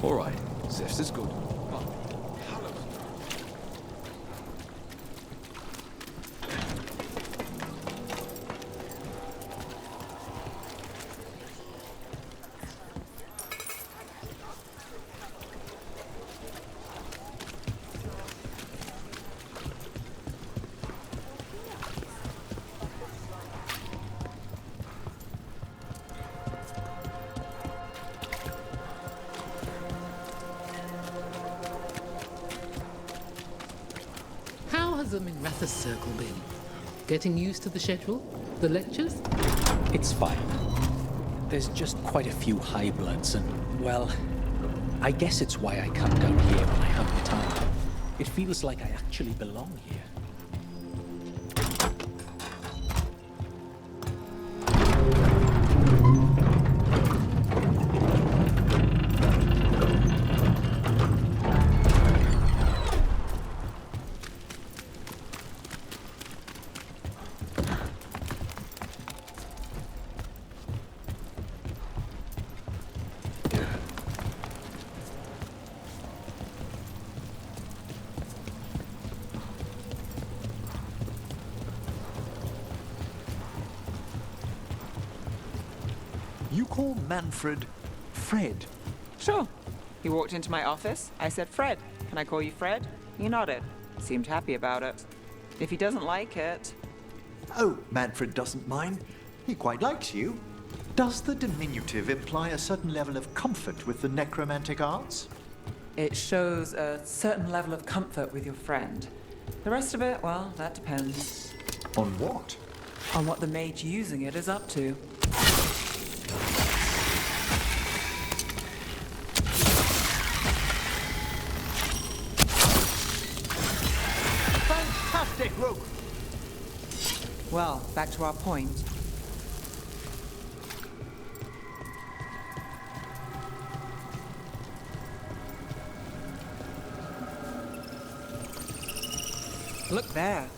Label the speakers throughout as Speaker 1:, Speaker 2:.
Speaker 1: All right, Zest is good.
Speaker 2: How has the Minrathous Circle been? Getting used to the schedule? The lectures?
Speaker 3: It's fine. There's just quite a few high bloods and, well, I guess it's why I come down here when I have the time. It feels like I actually belong here.
Speaker 4: You call Manfred Fred?
Speaker 5: Sure. He walked into my office. I said, Fred, can I call you Fred? He nodded. Seemed happy about it. If he doesn't like it...
Speaker 4: Oh, Manfred doesn't mind. He quite likes you. Does the diminutive imply a certain level of comfort with the necromantic arts?
Speaker 5: It shows a certain level of comfort with your friend. The rest of it, well, that depends.
Speaker 4: On what?
Speaker 5: On what the mage using it is up to.
Speaker 4: Fantastic, Rogue!
Speaker 5: Well, back to our point. Look there.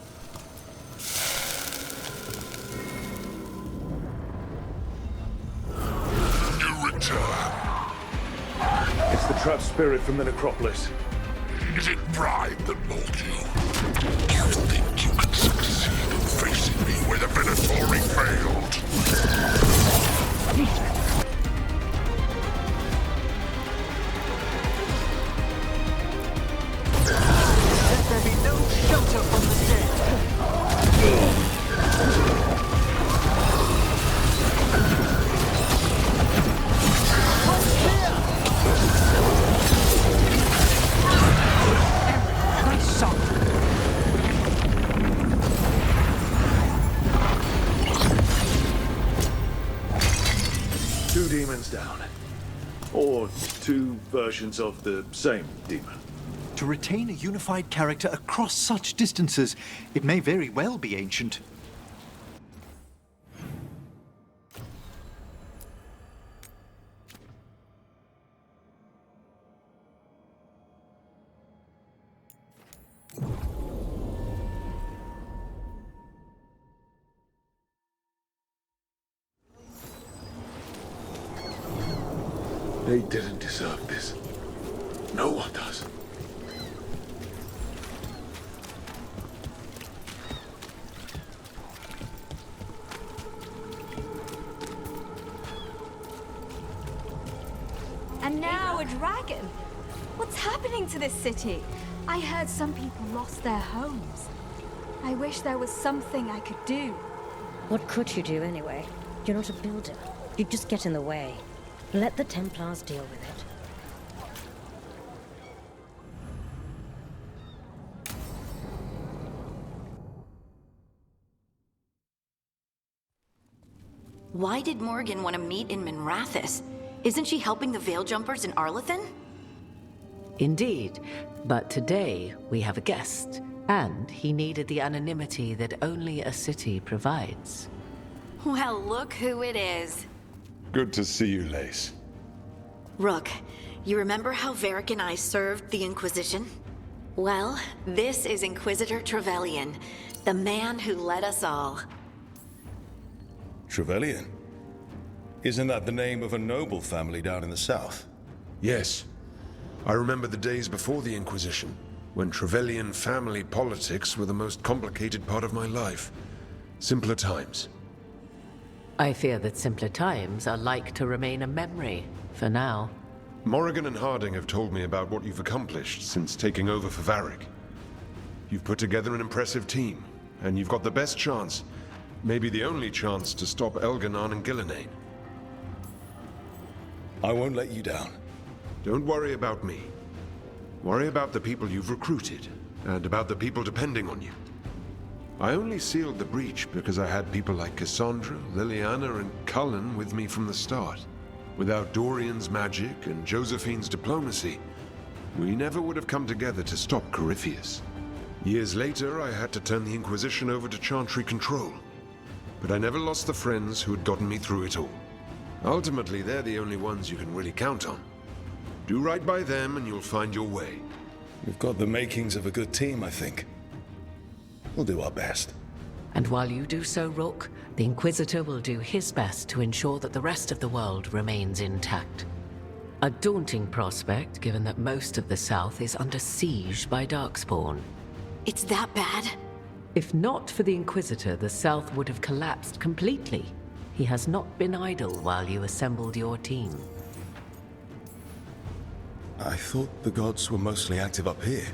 Speaker 6: You return.
Speaker 7: It's the trapped spirit from the necropolis.
Speaker 6: Is it pride that molded you? You think you can succeed in facing me where the Venatori failed?
Speaker 4: Let there be no shelter from the dead.
Speaker 5: Nice shot.
Speaker 7: Two demons down. Or two versions of the same demon.
Speaker 4: To retain a unified character across such distances, it may very well be ancient.
Speaker 7: They didn't deserve this. No one does.
Speaker 8: And now a dragon? What's happening to this city? I heard some people lost their homes. I wish there was something I could do.
Speaker 9: What could you do anyway? You're not a builder. You'd just get in the way. Let the Templars deal with it.
Speaker 10: Why did Morgan want to meet in Minrathous? Isn't she helping the Veil Jumpers in Arlathan?
Speaker 11: Indeed, but today we have a guest, and he needed the anonymity that only a city provides.
Speaker 10: Well, look who it is.
Speaker 6: Good to see you, Lace.
Speaker 10: Rook, you remember how Varric and I served the Inquisition? Well, this is Inquisitor Trevelyan, the man who led us all.
Speaker 6: Trevelyan? Isn't that the name of a noble family down in the south?
Speaker 12: Yes,
Speaker 6: I remember the days before the Inquisition, when Trevelyan family politics were the most complicated part of my life. Simpler times.
Speaker 11: I fear that simpler times are like to remain a memory, for now.
Speaker 6: Morrigan and Harding have told me about what you've accomplished since taking over for Varric. You've put together an impressive team, and you've got the best chance, maybe the only chance, to stop Elganon and Gillenane.
Speaker 1: I won't let you down.
Speaker 6: Don't worry about me. Worry about the people you've recruited, and about the people depending on you. I only sealed the breach because I had people like Cassandra, Liliana, and Cullen with me from the start. Without Dorian's magic and Josephine's diplomacy, we never would have come together to stop Corypheus. Years later, I had to turn the Inquisition over to Chantry control. But I never lost the friends who had gotten me through it all. Ultimately, they're the only ones you can really count on. Do right by them and you'll find your way.
Speaker 1: We've got the makings of a good team, I think. We'll do our best.
Speaker 11: And while you do so, Rook, the Inquisitor will do his best to ensure that the rest of the world remains intact. A daunting prospect, given that most of the South is under siege by Darkspawn.
Speaker 10: It's that bad?
Speaker 11: If not for the Inquisitor, the South would have collapsed completely. He has not been idle while you assembled your team.
Speaker 1: I thought the gods were mostly active up here.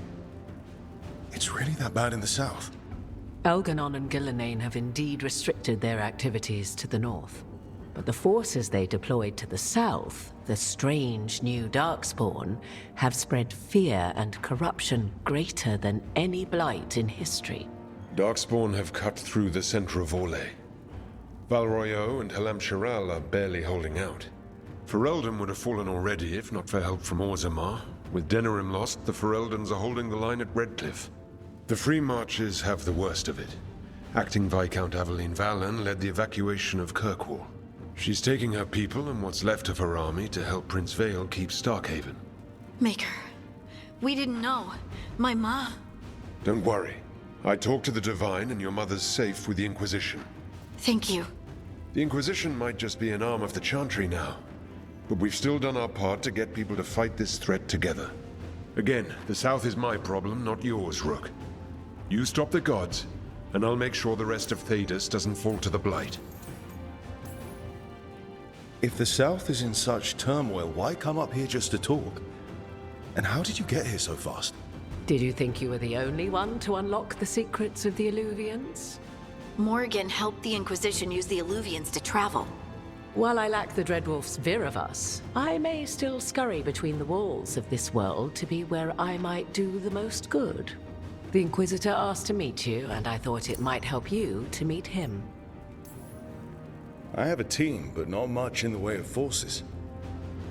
Speaker 1: It's really that bad in the south?
Speaker 11: Elganon and Gillenane have indeed restricted their activities to the north. But the forces they deployed to the south, the strange new Darkspawn, have spread fear and corruption greater than any blight in history.
Speaker 6: Darkspawn have cut through the center of Orlais. Valroyo and Halam Shiral are barely holding out. Ferelden would have fallen already if not for help from Orzammar. With Denerim lost, the Fereldans are holding the line at Redcliffe. The Free Marches have the worst of it. Acting Viscount Aveline Valen led the evacuation of Kirkwall. She's taking her people and what's left of her army to help Prince Vale keep Starkhaven.
Speaker 10: Maker, we didn't know. My ma...
Speaker 6: Don't worry. I talked to the Divine and your mother's safe with the Inquisition.
Speaker 10: Thank you.
Speaker 6: The Inquisition might just be an arm of the Chantry now, but we've still done our part to get people to fight this threat together. Again, the South is my problem, not yours, Rook. You stop the gods, and I'll make sure the rest of Thedas doesn't fall to the Blight.
Speaker 1: If the south is in such turmoil, why come up here just to talk? And how did you get here so fast?
Speaker 11: Did you think you were the only one to unlock the secrets of the Illuvians?
Speaker 10: Morgan helped the Inquisition use the Illuvians to travel.
Speaker 11: While I lack the Dreadwolf's Viravus, I may still scurry between the walls of this world to be where I might do the most good. The Inquisitor asked to meet you, and I thought it might help you to meet him.
Speaker 1: I have a team, but not much in the way of forces.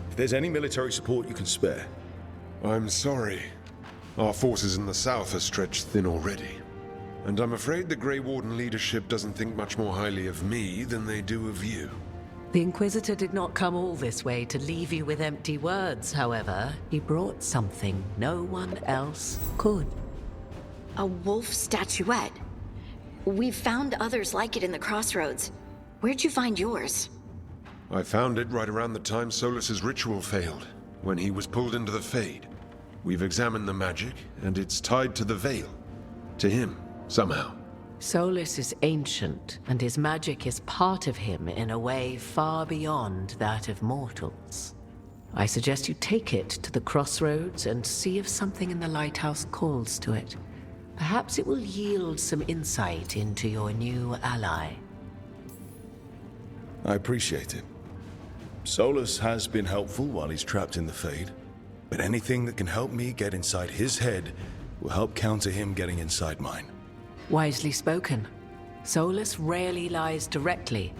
Speaker 1: If there's any military support you can spare.
Speaker 6: I'm sorry. Our forces in the south are stretched thin already. And I'm afraid the Grey Warden leadership doesn't think much more highly of me than they do of you.
Speaker 11: The Inquisitor did not come all this way to leave you with empty words, however. He brought something no one else could.
Speaker 10: A wolf statuette. We've found others like it in the crossroads. Where'd you find yours?
Speaker 6: I found it right around the time Solus's ritual failed, when he was pulled into the Fade. We've examined the magic, and it's tied to the Veil. To him, somehow.
Speaker 11: Solus is ancient, and his magic is part of him in a way far beyond that of mortals. I suggest you take it to the crossroads and see if something in the lighthouse calls to it. Perhaps it will yield some insight into your new ally.
Speaker 1: I appreciate it. Solus has been helpful while he's trapped in the Fade, but anything that can help me get inside his head will help counter him getting inside mine.
Speaker 11: Wisely spoken. Solus rarely lies directly,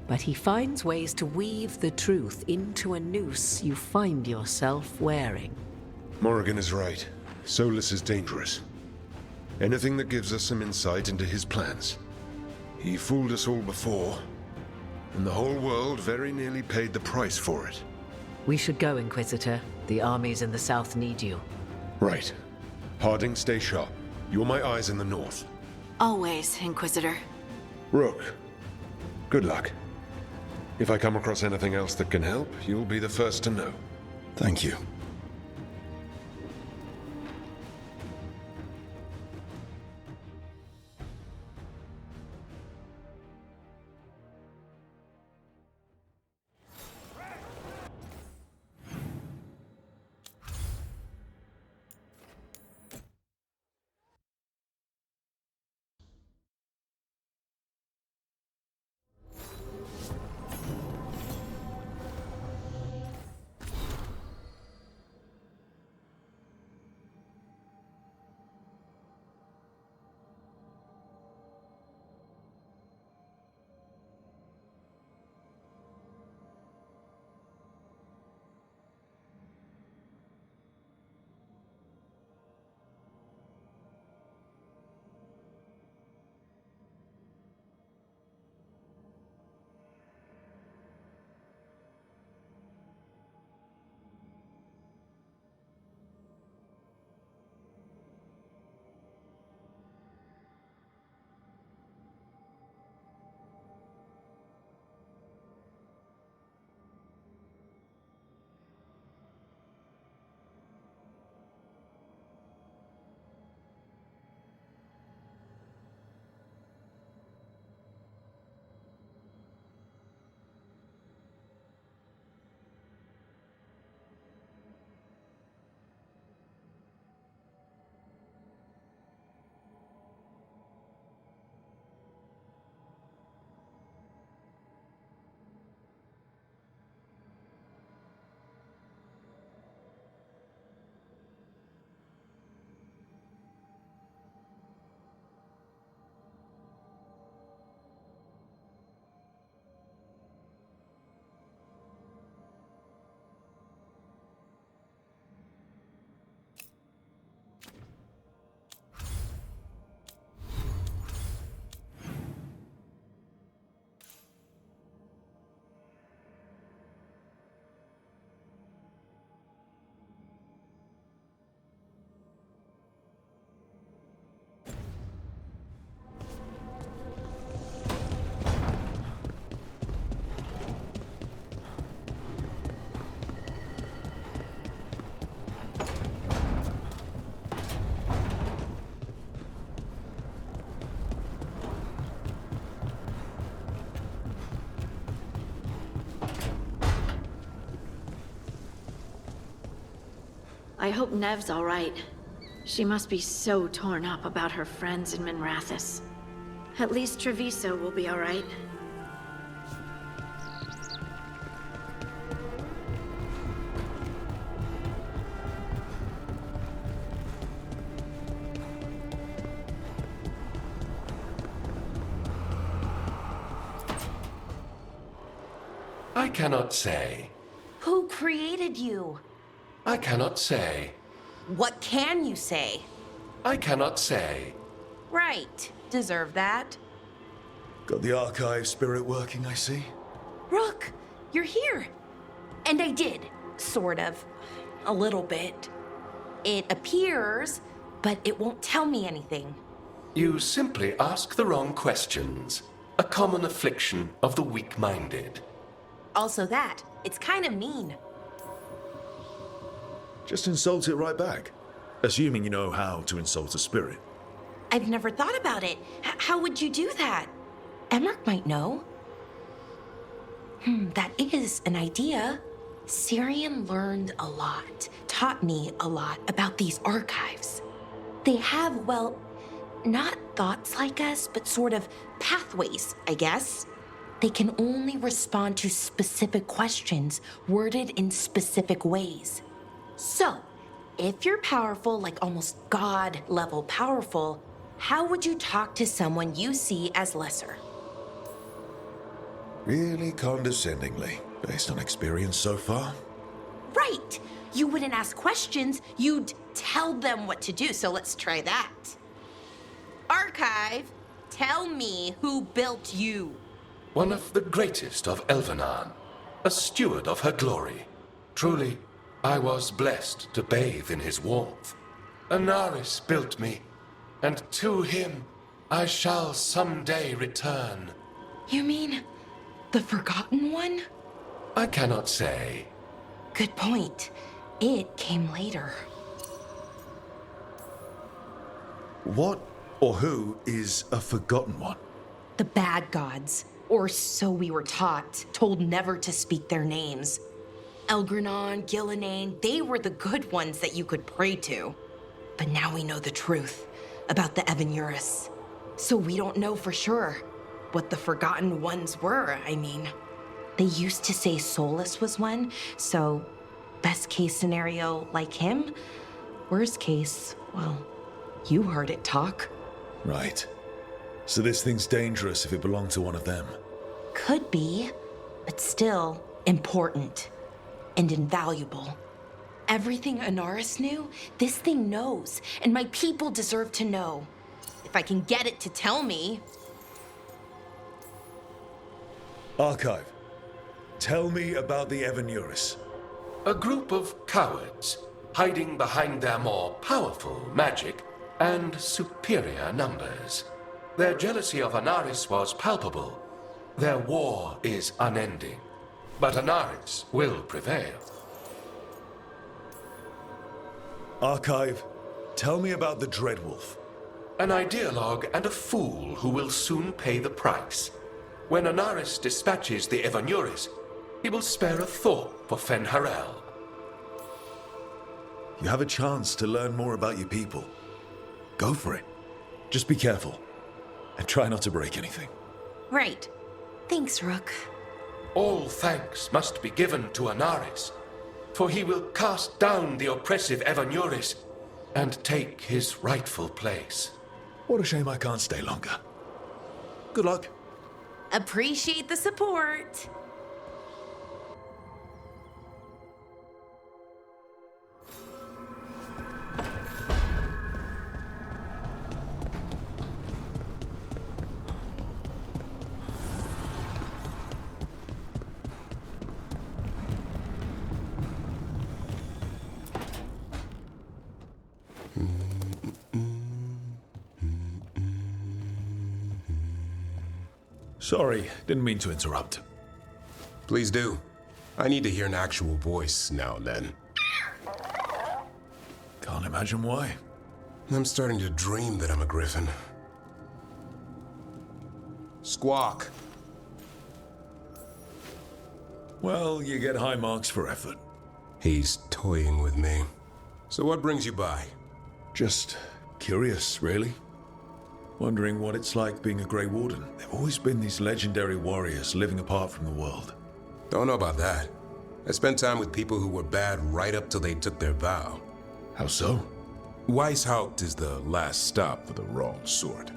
Speaker 11: but he finds ways to weave the truth into a noose you find yourself wearing.
Speaker 6: Morrigan is right. Solus is dangerous. Anything that gives us some insight into his plans. He fooled us all before, and the whole world very nearly paid the price for it.
Speaker 11: We should go, Inquisitor. The armies in the south need you.
Speaker 6: Right. Harding, stay sharp. You're my eyes in the north.
Speaker 10: Always, Inquisitor.
Speaker 6: Rook, good luck. If I come across anything else that can help, you'll be the first to know.
Speaker 1: Thank you.
Speaker 10: I hope Nev's all right. She must be so torn up about her friends in Minrathous. At least Treviso will be all right.
Speaker 12: I cannot say.
Speaker 13: Who created you?
Speaker 12: I cannot say.
Speaker 13: What can you say?
Speaker 12: I cannot say.
Speaker 13: Right. Deserve that.
Speaker 1: Got the archive spirit working, I see.
Speaker 13: Rook, you're here. And I did. Sort of. A little bit. It appears, but it won't tell me anything.
Speaker 12: You simply ask the wrong questions. A common affliction of the weak-minded.
Speaker 13: Also that. It's kind of mean.
Speaker 1: Just insult it right back. Assuming you know how to insult a spirit.
Speaker 13: I've never thought about it. How would you do that? Emmrich might know. That is an idea. Syrian learned a lot, taught me a lot about these archives. They have, well, not thoughts like us, but sort of pathways, I guess. They can only respond to specific questions worded in specific ways. So, if you're powerful, like almost God-level powerful, how would you talk to someone you see as lesser?
Speaker 1: Really condescendingly, based on experience so far.
Speaker 13: Right! You wouldn't ask questions, you'd tell them what to do, so let's try that. Archive, tell me who built you.
Speaker 12: One of the greatest of Elvenan, a steward of her glory. Truly, I was blessed to bathe in his warmth. Anaris built me, and to him I shall someday return.
Speaker 13: You mean the Forgotten One?
Speaker 12: I cannot say.
Speaker 13: Good point. It came later.
Speaker 1: What or who is a Forgotten One?
Speaker 13: The bad gods, or so we were taught, told never to speak their names. Elgranon, Gillinane, they were the good ones that you could pray to. But now we know the truth about the Evanuris. So we don't know for sure what the Forgotten Ones were, I mean. They used to say Solus was one, so best case scenario like him. Worst case, well, you heard it talk.
Speaker 1: Right. So this thing's dangerous if it belonged to one of them.
Speaker 13: Could be, but still important and invaluable. Everything Anaris knew, this thing knows, and my people deserve to know. If I can get it to tell me.
Speaker 1: Archive, tell me about the Evanuris.
Speaker 12: A group of cowards, hiding behind their more powerful magic and superior numbers. Their jealousy of Anaris was palpable. Their war is unending. But Anaris will prevail.
Speaker 1: Archive, tell me about the Dreadwolf.
Speaker 12: An ideologue and a fool who will soon pay the price. When Anaris dispatches the Evanuris, he will spare a thought for Fen'Harel.
Speaker 1: You have a chance to learn more about your people. Go for it. Just be careful. And try not to break anything.
Speaker 13: Right. Thanks, Rook.
Speaker 12: All thanks must be given to Anaris, for he will cast down the oppressive Evanuris and take his rightful place.
Speaker 1: What a shame I can't stay longer. Good luck.
Speaker 13: Appreciate the support.
Speaker 1: Sorry, didn't mean to interrupt.
Speaker 14: Please do. I need to hear an actual voice now and then.
Speaker 1: Can't imagine why.
Speaker 14: I'm starting to dream that I'm a griffin. Squawk.
Speaker 1: Well, you get high marks for effort.
Speaker 14: He's toying with me. So what brings you by?
Speaker 1: Just curious, really. Wondering what it's like being a Grey Warden. There've always been these legendary warriors living apart from the world.
Speaker 14: Don't know about that. I spent time with people who were bad right up till they took their vow.
Speaker 1: How so?
Speaker 15: Weishaupt is the last stop for the wrong sort.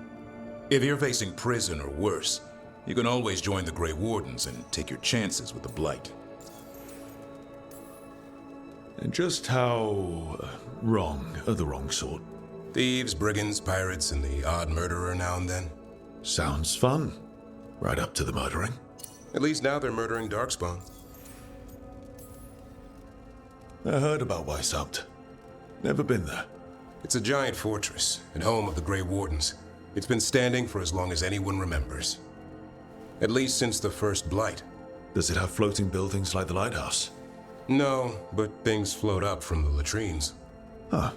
Speaker 15: If you're facing prison or worse, you can always join the Grey Wardens and take your chances with the Blight.
Speaker 1: And just how wrong are the wrong sort?
Speaker 14: Thieves, brigands, pirates, and the odd murderer now and then.
Speaker 1: Sounds fun. Right up to the murdering.
Speaker 14: At least now they're murdering Darkspawn.
Speaker 1: I heard about Weishaupt. Never been there.
Speaker 14: It's a giant fortress and home of the Grey Wardens. It's been standing for as long as anyone remembers. At least since the first Blight.
Speaker 1: Does it have floating buildings like the lighthouse?
Speaker 14: No, but things float up from the latrines.
Speaker 1: Huh.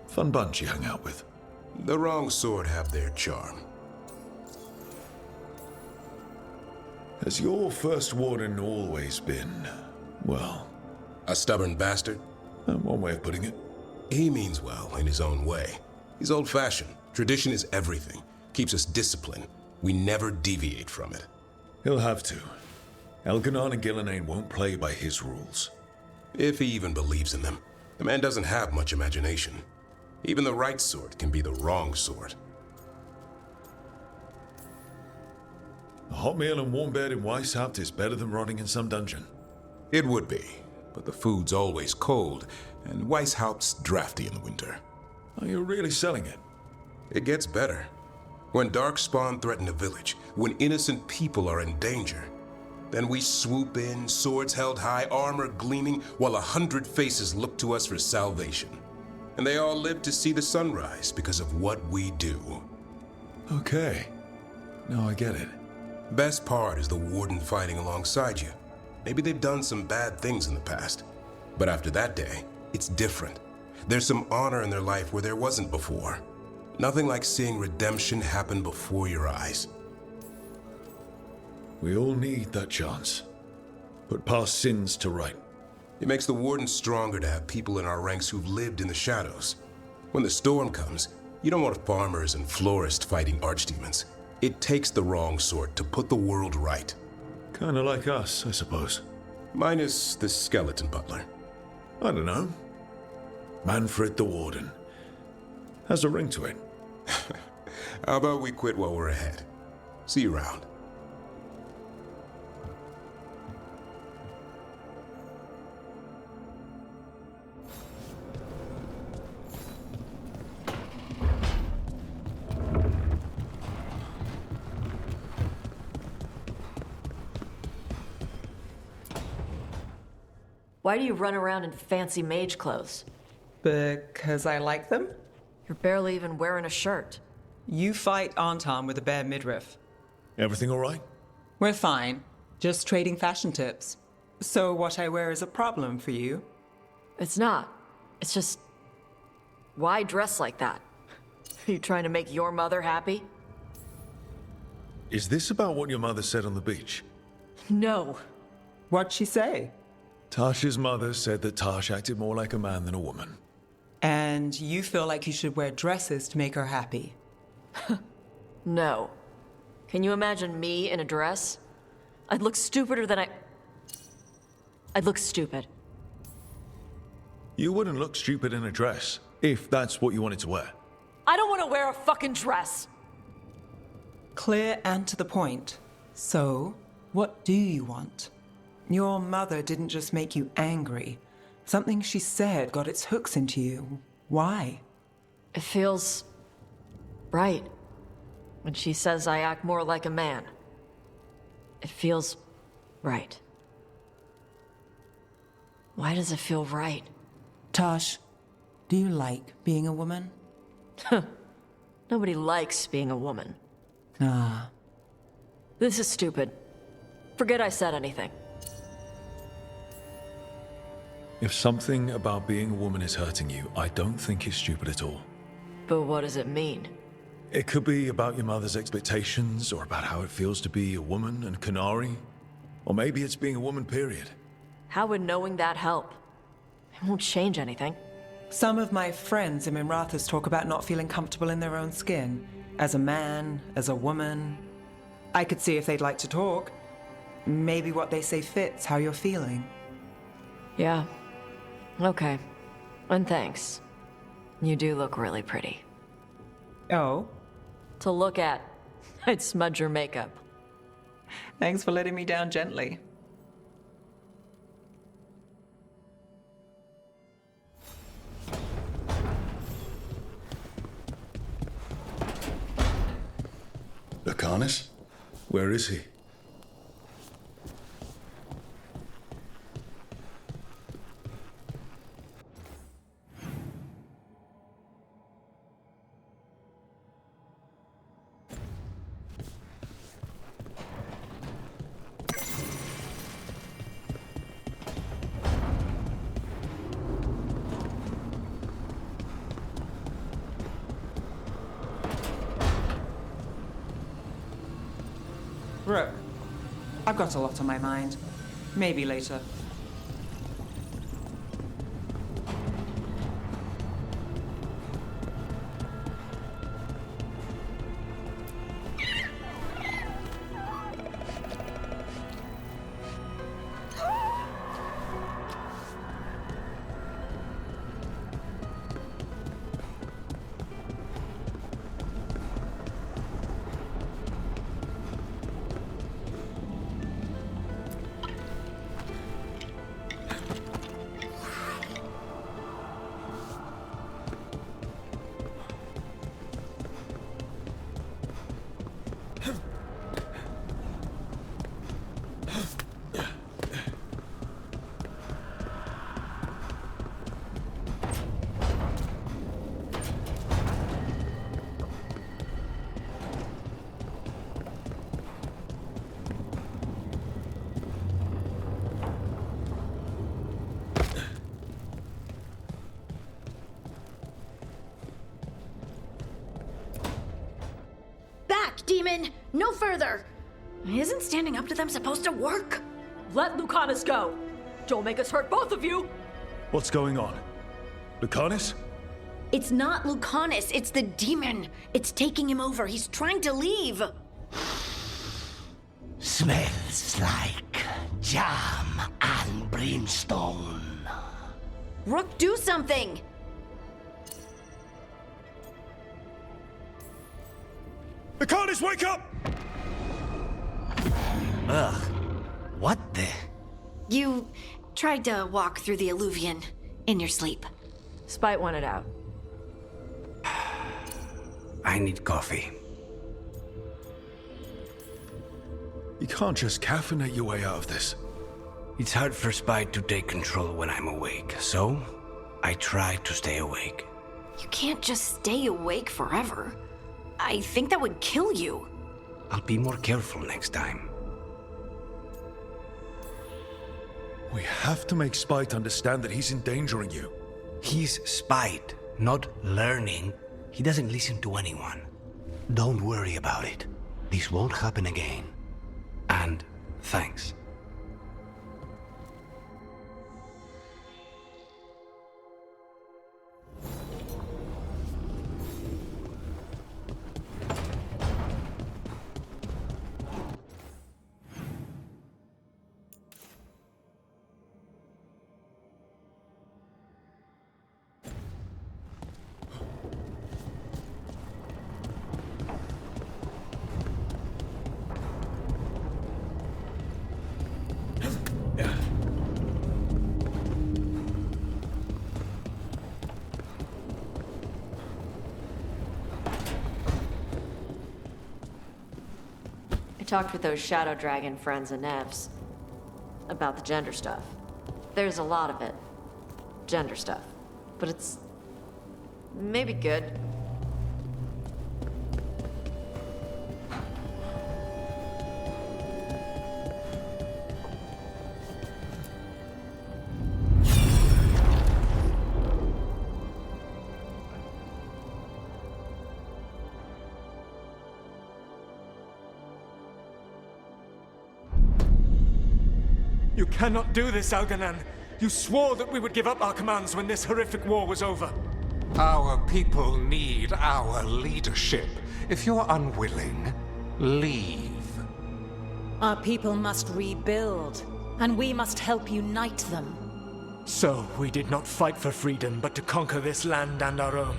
Speaker 1: Fun bunch you hang out with.
Speaker 14: The wrong sort have their charm.
Speaker 1: Has your first warden always been, well...
Speaker 14: a stubborn bastard?
Speaker 1: One way of putting it.
Speaker 14: He means well in his own way. He's old-fashioned. Tradition is everything. Keeps us disciplined. We never deviate from it.
Speaker 1: He'll have to. Elgar'nan and Gillenane won't play by his rules.
Speaker 14: If he even believes in them. The man doesn't have much imagination. Even the right sort can be the wrong sort.
Speaker 1: A hot meal and warm bed in Weishaupt is better than rotting in some dungeon.
Speaker 15: It would be, but the food's always cold, and Weishaupt's drafty in the winter.
Speaker 1: Are you really selling it?
Speaker 14: It gets better. When Darkspawn threaten a village, when innocent people are in danger, then we swoop in, swords held high, armor gleaming, while 100 faces look to us for salvation. And they all live to see the sunrise because of what we do.
Speaker 1: Okay. Now I get it.
Speaker 14: Best part is the warden fighting alongside you. Maybe they've done some bad things in the past. But after that day, it's different. There's some honor in their life where there wasn't before. Nothing like seeing redemption happen before your eyes.
Speaker 1: We all need that chance. Put past sins to right.
Speaker 14: It makes the warden stronger to have people in our ranks who've lived in the shadows. When the storm comes, you don't want farmers and florists fighting archdemons. It takes the wrong sort to put the world right.
Speaker 1: Kinda like us, I suppose.
Speaker 14: Minus the skeleton butler.
Speaker 1: I don't know. Manfred the Warden. Has a ring to it.
Speaker 14: How about we quit while we're ahead? See you around.
Speaker 16: Why do you run around in fancy mage clothes?
Speaker 5: Because I like them?
Speaker 16: You're barely even wearing a shirt.
Speaker 5: You fight Anton with a bare midriff.
Speaker 1: Everything all right?
Speaker 5: We're fine. Just trading fashion tips. So what I wear is a problem for you?
Speaker 16: It's not. It's just... why dress like that? Are you trying to make your mother happy?
Speaker 1: Is this about what your mother said on the beach?
Speaker 16: No.
Speaker 5: What'd she say?
Speaker 1: Taash's mother said that Taash acted more like a man than a woman.
Speaker 5: And you feel like you should wear dresses to make her happy?
Speaker 16: No. Can you imagine me in a dress? I'd look stupider than I'd look stupid.
Speaker 1: You wouldn't look stupid in a dress, if that's what you wanted to wear.
Speaker 16: I don't want to wear a fucking dress!
Speaker 5: Clear and to the point. So, what do you want? Your mother didn't just make you angry. Something she said got its hooks into you. Why?
Speaker 16: It feels... right. When she says I act more like a man. It feels... right. Why does it feel right?
Speaker 5: Taash, do you like being a woman?
Speaker 16: Nobody likes being a woman.
Speaker 5: Ah.
Speaker 16: This is stupid. Forget I said anything.
Speaker 1: If something about being a woman is hurting you, I don't think it's stupid at all.
Speaker 16: But what does it mean?
Speaker 1: It could be about your mother's expectations, or about how it feels to be a woman and Canary. Or maybe it's being a woman, period.
Speaker 16: How would knowing that help? It won't change anything.
Speaker 5: Some of my friends in Minrathous talk about not feeling comfortable in their own skin. As a man, as a woman. I could see if they'd like to talk. Maybe what they say fits how you're feeling.
Speaker 16: Yeah. Okay. And thanks. You do look really pretty.
Speaker 5: Oh?
Speaker 16: To look at. I'd smudge your makeup.
Speaker 5: Thanks for letting me down gently.
Speaker 1: Lucanus? Where is he?
Speaker 5: Rook, I've got a lot on my mind. Maybe later.
Speaker 10: Demon! No further! Isn't standing up to them supposed to work?
Speaker 16: Let Lucanus go! Don't make us hurt both of you!
Speaker 1: What's going on? Lucanus?
Speaker 10: It's not Lucanus, it's the demon. It's taking him over. He's trying to leave.
Speaker 17: Smells like jam and brimstone.
Speaker 10: Rook, do something!
Speaker 1: Lucanus, wake up!
Speaker 17: Ugh. What the?
Speaker 10: You tried to walk through the Alluvion in your sleep.
Speaker 16: Spite wanted out.
Speaker 17: I need coffee.
Speaker 1: You can't just caffeinate your way out of this.
Speaker 17: It's hard for Spite to take control when I'm awake, so I try to stay awake.
Speaker 10: You can't just stay awake forever. I think that would kill you.
Speaker 17: I'll be more careful next time.
Speaker 1: We have to make Spite understand that he's endangering you.
Speaker 17: He's Spite, not learning. He doesn't listen to anyone. Don't worry about it. This won't happen again. And thanks.
Speaker 16: Talked with those Shadow Dragon friends and Nevs about the gender stuff. There's a lot of it. Gender stuff. But it's maybe good.
Speaker 18: You cannot do this, Algernon. You swore that we would give up our commands when this horrific war was over.
Speaker 19: Our people need our leadership. If you're unwilling, leave.
Speaker 20: Our people must rebuild, and we must help unite them.
Speaker 18: So, we did not fight for freedom, but to conquer this land and our own.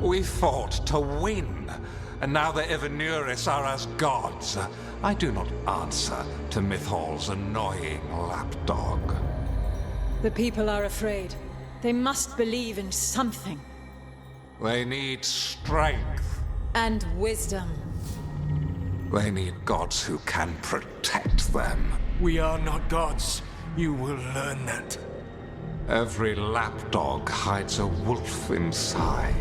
Speaker 19: We fought to win, and now the Evanuris are as gods. I do not answer to Mythal's annoying lapdog.
Speaker 20: The people are afraid. They must believe in something.
Speaker 19: They need strength.
Speaker 20: And wisdom.
Speaker 19: They need gods who can protect them.
Speaker 18: We are not gods. You will learn that.
Speaker 19: Every lapdog hides a wolf inside.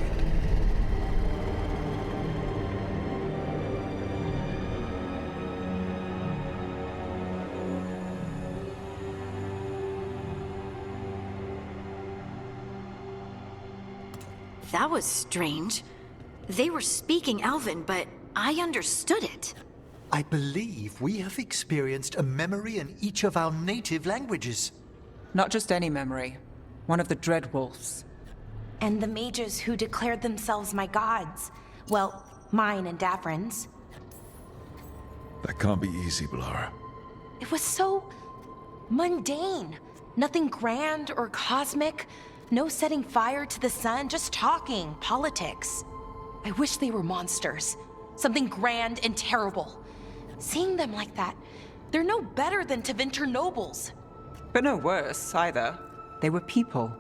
Speaker 10: That was strange. They were speaking Elven, but I understood it.
Speaker 4: I believe we have experienced a memory in each of our native languages.
Speaker 5: Not just any memory. One of the Dreadwolves.
Speaker 13: And the mages who declared themselves my gods. Well, mine and Davrin's.
Speaker 1: That can't be easy, Blara.
Speaker 13: It was so mundane. Nothing grand or cosmic. No setting fire to the sun, just talking, politics. I wish they were monsters. Something grand and terrible. Seeing them like that, they're no better than Tevinter nobles.
Speaker 5: But no worse, either. They were people.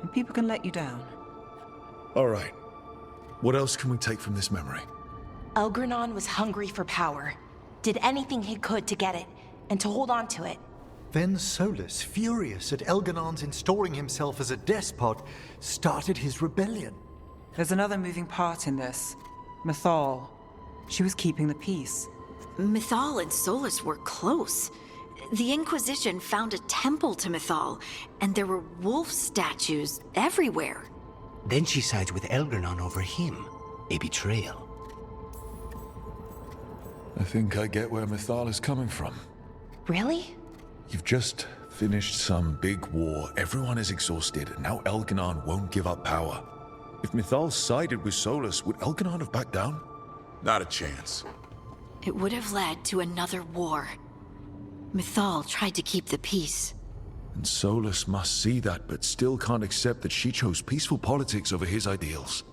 Speaker 5: And people can let you down.
Speaker 1: All right. What else can we take from this memory?
Speaker 13: Elgranon was hungry for power. Did anything he could to get it, and to hold on to it.
Speaker 4: Then Solus, furious at Elganon's installing himself as a despot, started his rebellion.
Speaker 5: There's another moving part in this. Mythal. She was keeping the peace.
Speaker 10: Mythal and Solus were close. The Inquisition found a temple to Mythal, and there were wolf statues everywhere.
Speaker 17: Then she sides with Elgranon over him. A betrayal.
Speaker 1: I think I get where Mythal is coming from.
Speaker 13: Really?
Speaker 1: You've just finished some big war, everyone is exhausted, and now Elganon won't give up power. If Mythal sided with Solus, would Elganon have backed down?
Speaker 15: Not a chance.
Speaker 10: It would have led to another war. Mythal tried to keep the peace.
Speaker 1: And Solus must see that, but still can't accept that she chose peaceful politics over his ideals.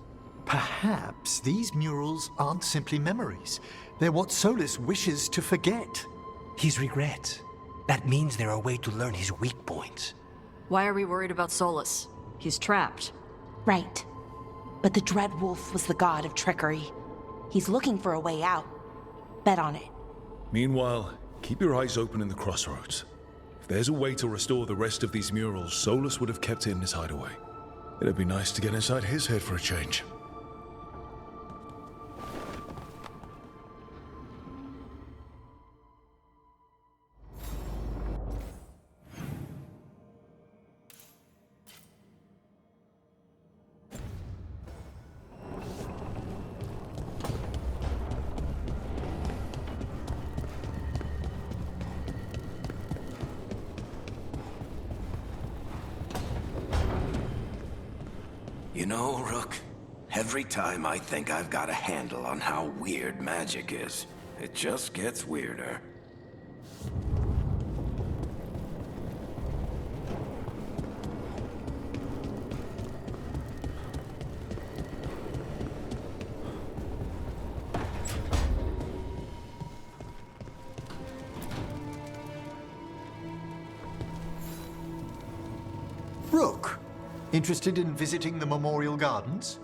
Speaker 4: Perhaps these murals aren't simply memories. They're what Solus wishes to forget.
Speaker 17: His regret. That means they're a way to learn his weak points.
Speaker 16: Why are we worried about Solus? He's trapped.
Speaker 13: Right. But the Dreadwolf was the god of trickery. He's looking for a way out. Bet on it.
Speaker 1: Meanwhile, keep your eyes open in the crossroads. If there's a way to restore the rest of these murals, Solus would have kept it in his hideaway. It'd be nice to get inside his head for a change.
Speaker 17: You know, Rook, every time I think I've got a handle on how weird magic is, it just gets weirder.
Speaker 4: Rook, interested in visiting the Memorial Gardens?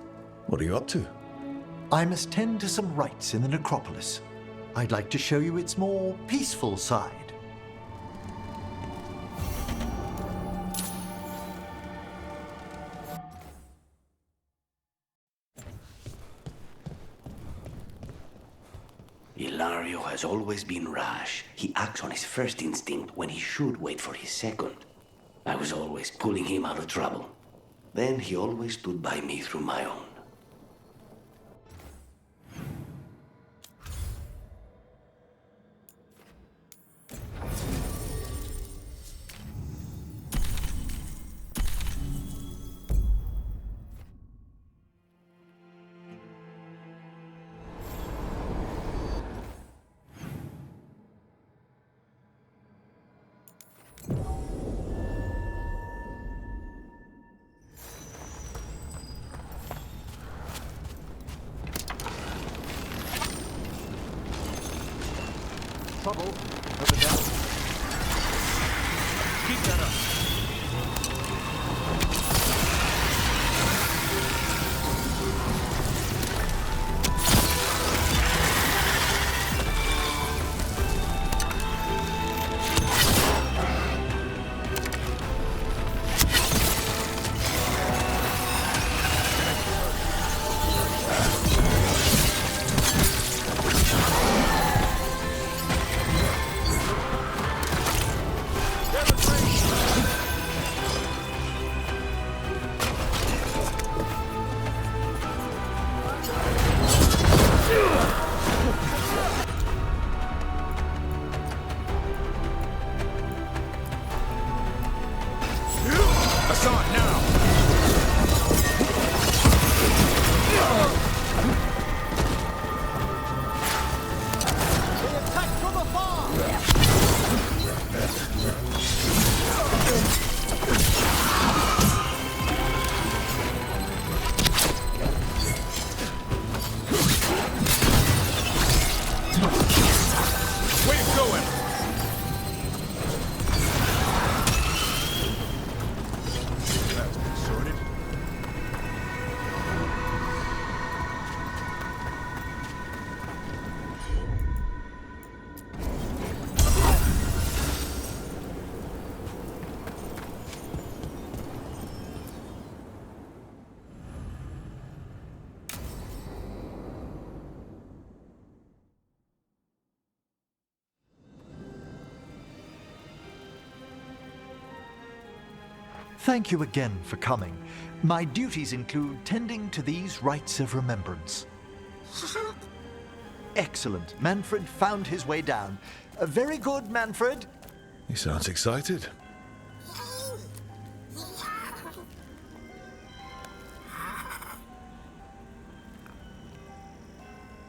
Speaker 1: What are you up to?
Speaker 4: I must tend to some rites in the necropolis. I'd like to show you its more peaceful side.
Speaker 17: Ilario has always been rash. He acts on his first instinct when he should wait for his second. I was always pulling him out of trouble. Then he always stood by me through my own.
Speaker 4: trouble. Over there.
Speaker 7: Keep that up.
Speaker 4: Thank you again for coming. My duties include tending to these rites of remembrance. Excellent. Manfred found his way down. Very good, Manfred.
Speaker 1: He sounds excited.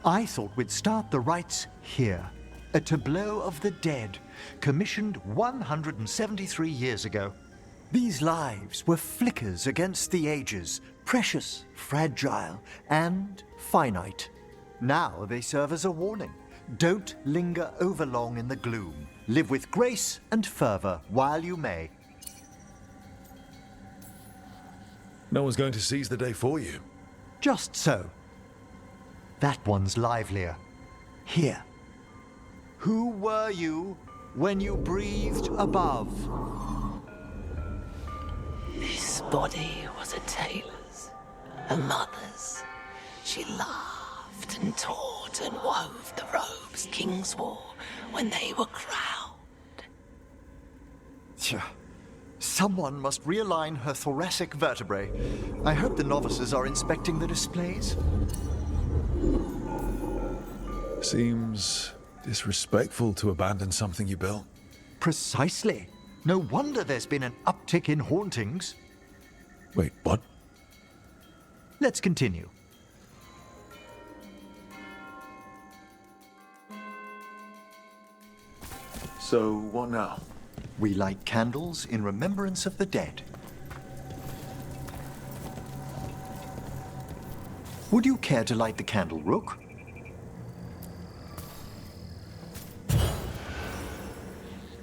Speaker 4: I thought we'd start the rites here. A tableau of the dead, commissioned 173 years ago. These lives were flickers against the ages, precious, fragile, and finite. Now they serve as a warning. Don't linger overlong in the gloom. Live with grace and fervor while you may.
Speaker 1: No one's going to seize the day for you.
Speaker 4: Just so. That one's livelier. Here. Who were you when you breathed above?
Speaker 11: This body was a tailor's, a mother's. She laughed and taught and wove the robes kings wore when they were crowned.
Speaker 4: Someone must realign her thoracic vertebrae. I hope the novices are inspecting the displays.
Speaker 1: Seems disrespectful to abandon something you built.
Speaker 4: Precisely. No wonder there's been an uptick in hauntings.
Speaker 1: Wait, what?
Speaker 4: Let's continue.
Speaker 7: So, what now?
Speaker 4: We light candles in remembrance of the dead. Would you care to light the candle, Rook?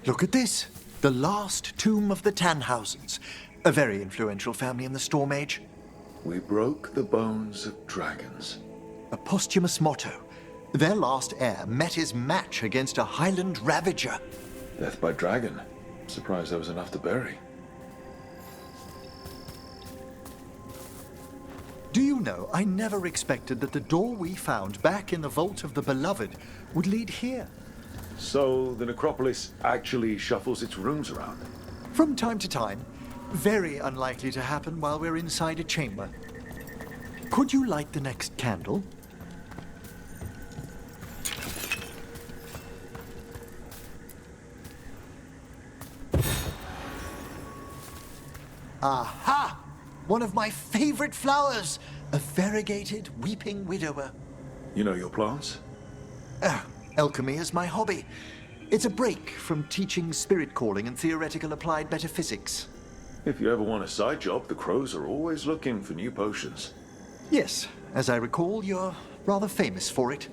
Speaker 4: Look at this. The last tomb of the Tannhausens. A very influential family in the Storm Age.
Speaker 7: We broke the bones of dragons.
Speaker 4: A posthumous motto. Their last heir met his match against a Highland Ravager.
Speaker 7: Death by dragon. Surprised there was enough to bury.
Speaker 4: Do you know, I never expected that the door we found back in the Vault of the Beloved would lead here.
Speaker 7: So, the necropolis actually shuffles its rooms around?
Speaker 4: From time to time. Very unlikely to happen while we're inside a chamber. Could you light the next candle? Aha! One of my favorite flowers! A variegated weeping widower.
Speaker 7: You know your plants?
Speaker 4: Alchemy is my hobby. It's a break from teaching spirit calling and theoretical applied metaphysics.
Speaker 7: If you ever want a side job, the crows are always looking for new potions.
Speaker 4: Yes, as I recall, you're rather famous for it.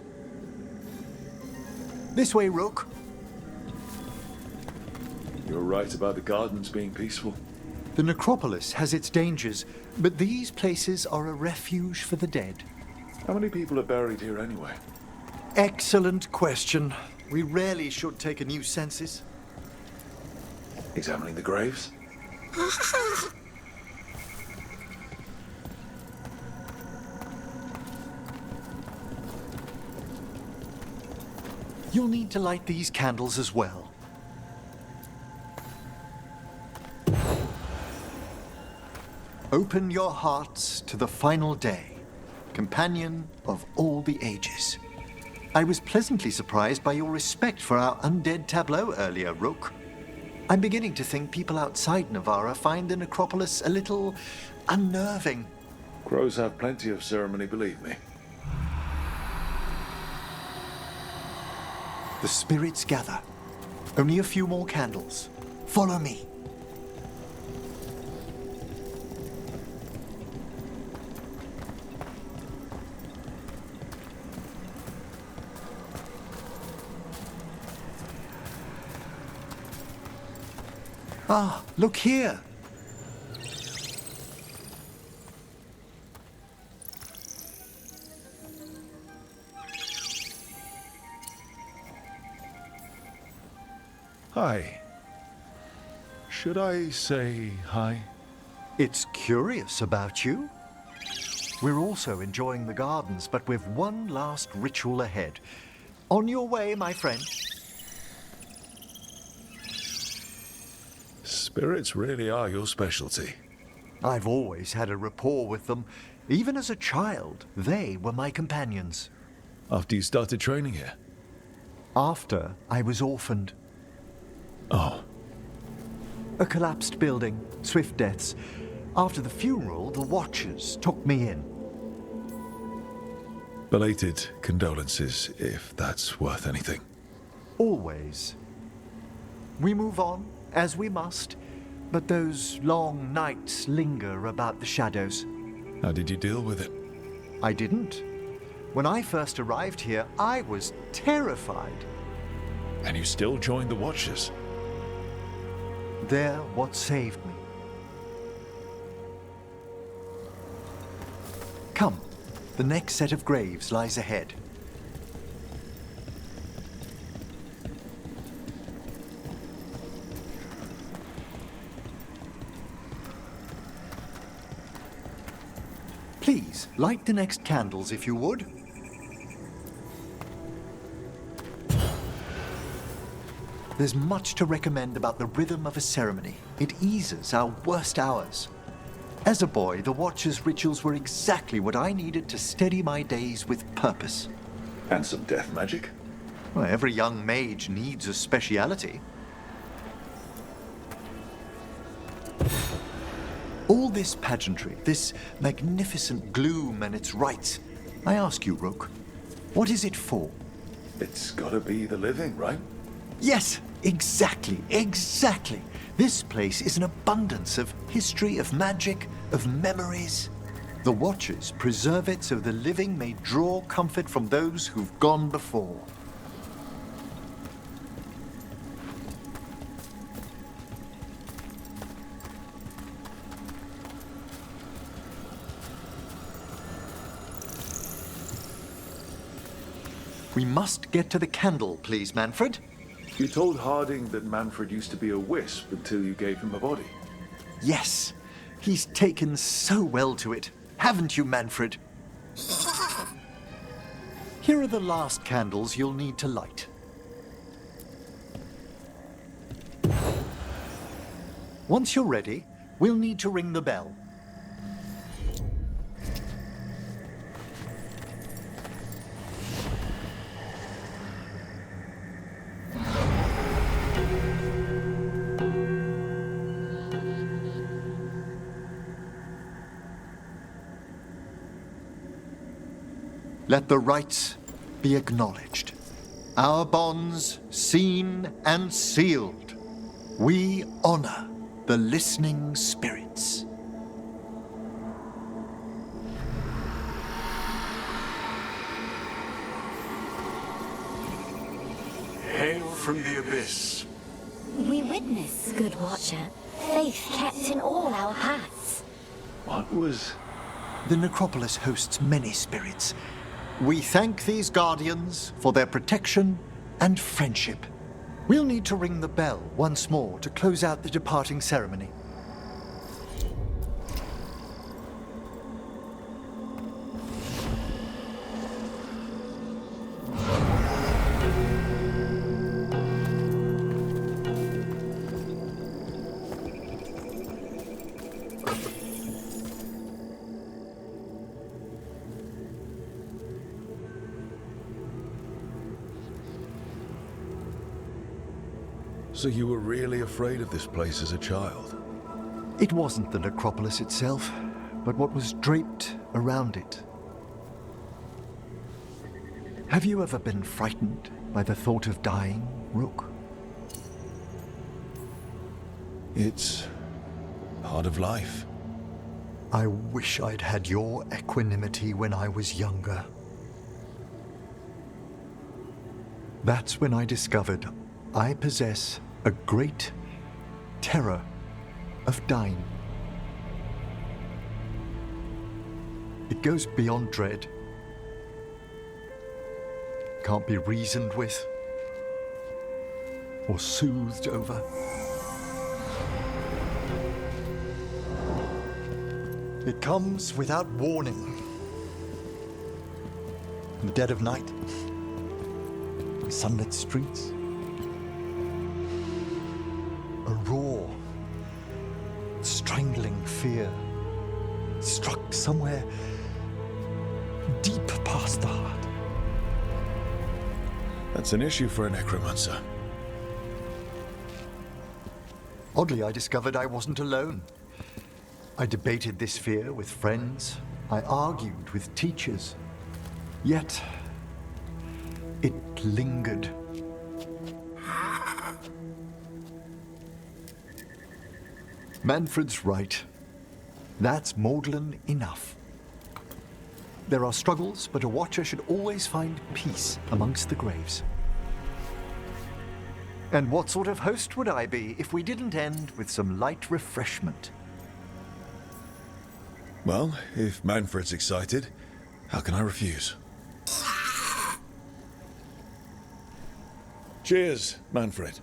Speaker 4: This way, Rook.
Speaker 1: You're right about the gardens being peaceful.
Speaker 4: The necropolis has its dangers, but these places are a refuge for the dead.
Speaker 1: How many people are buried here anyway?
Speaker 4: Excellent question. We rarely should take a new census.
Speaker 1: Examining the graves?
Speaker 4: You'll need to light these candles as well. Open your hearts to the final day, companion of all the ages. I was pleasantly surprised by your respect for our undead tableau earlier, Rook. I'm beginning to think people outside Navarra find the necropolis a little unnerving.
Speaker 1: Crows have plenty of ceremony, believe me.
Speaker 4: The spirits gather. Only a few more candles. Follow me. Ah, look here.
Speaker 1: Hi. Should I say hi?
Speaker 4: It's curious about you. We're also enjoying the gardens, but with one last ritual ahead. On your way, my friend.
Speaker 1: Spirits really are your specialty.
Speaker 4: I've always had a rapport with them. Even as a child, they were my companions.
Speaker 1: After you started training here?
Speaker 4: After I was orphaned.
Speaker 1: Oh.
Speaker 4: A collapsed building, swift deaths. After the funeral, the Watchers took me in.
Speaker 1: Belated condolences, if that's worth anything.
Speaker 4: Always. We move on, as we must, but those long nights linger about the shadows.
Speaker 1: How did you deal with it?
Speaker 4: I didn't. When I first arrived here, I was terrified.
Speaker 1: And you still joined the Watchers?
Speaker 4: They're what saved me. Come, the next set of graves lies ahead. Please, light the next candles if you would. There's much to recommend about the rhythm of a ceremony. It eases our worst hours. As a boy, the Watcher's rituals were exactly what I needed to steady my days with purpose.
Speaker 1: And some death magic?
Speaker 4: Well, every young mage needs a speciality. All this pageantry, this magnificent gloom and its rites. I ask you, Rook, what is it for?
Speaker 1: It's gotta be the living, right?
Speaker 4: Yes, exactly, exactly. This place is an abundance of history, of magic, of memories. The Watchers preserve it so the living may draw comfort from those who've gone before. We must get to the candle, please, Manfred.
Speaker 1: You told Harding that Manfred used to be a wisp until you gave him a body.
Speaker 4: Yes, he's taken so well to it. Haven't you, Manfred? Here are the last candles you'll need to light. Once you're ready, we'll need to ring the bell. Let the rites be acknowledged. Our bonds seen and sealed. We honor the listening spirits.
Speaker 7: Hail from the abyss.
Speaker 9: We witness, good watcher. Faith kept in all our paths.
Speaker 7: What was...
Speaker 4: The necropolis hosts many spirits. We thank these guardians for their protection and friendship. We'll need to ring the bell once more to close out the departing ceremony.
Speaker 1: So you were really afraid of this place as a child?
Speaker 4: It wasn't the necropolis itself, but what was draped around it. Have you ever been frightened by the thought of dying, Rook?
Speaker 1: It's part of life.
Speaker 4: I wish I'd had your equanimity when I was younger. That's when I discovered I possess a great terror of dying. It goes beyond dread. Can't be reasoned with or soothed over. It comes without warning. In the dead of night, sunlit streets, a raw, strangling fear struck somewhere deep past the heart.
Speaker 1: That's an issue for a necromancer.
Speaker 4: Oddly, I discovered I wasn't alone. I debated this fear with friends. I argued with teachers. Yet, it lingered. Manfred's right. That's maudlin enough. There are struggles, but a watcher should always find peace amongst the graves. And what sort of host would I be if we didn't end with some light refreshment?
Speaker 1: Well, if Manfred's excited, how can I refuse? Cheers, Manfred.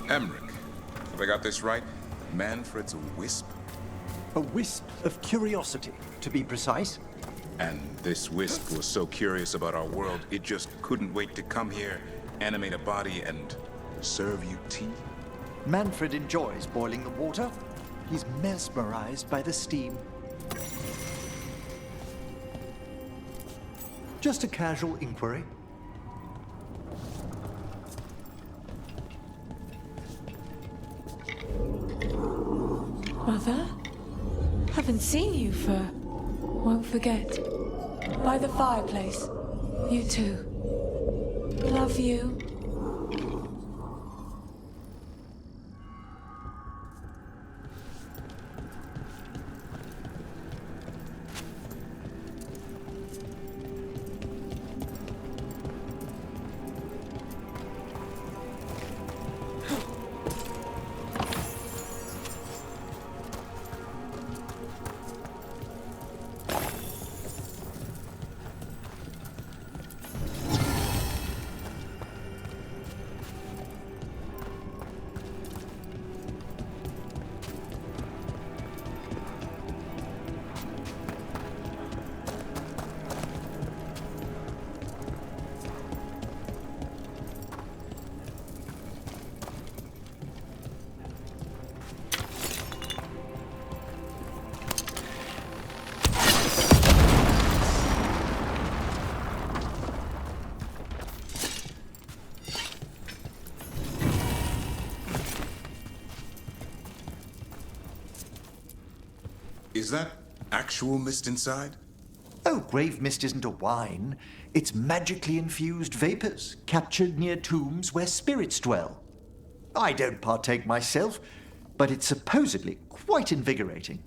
Speaker 15: Emmrich, have I got this right? Manfred's a wisp?
Speaker 4: A wisp of curiosity, to be precise.
Speaker 15: And this wisp was so curious about our world, it just couldn't wait to come here, animate a body, and serve you tea?
Speaker 4: Manfred enjoys boiling the water. He's mesmerized by the steam. Just a casual inquiry.
Speaker 21: Mother? Haven't seen you for... Won't forget. By the fireplace. You too. Love you.
Speaker 15: Is that actual mist inside?
Speaker 4: Oh, grave mist isn't a wine. It's magically infused vapors captured near tombs where spirits dwell. I don't partake myself, but it's supposedly quite invigorating.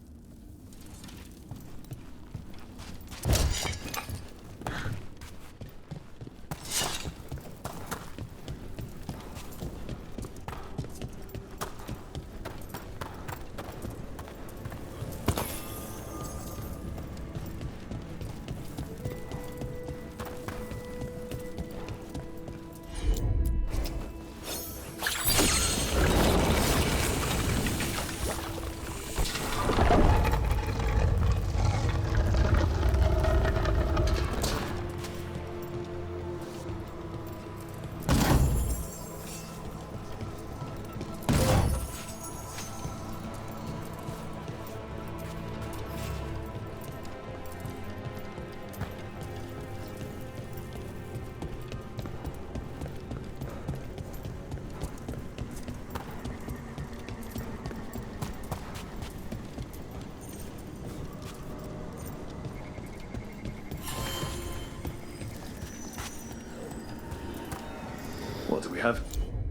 Speaker 7: What do we have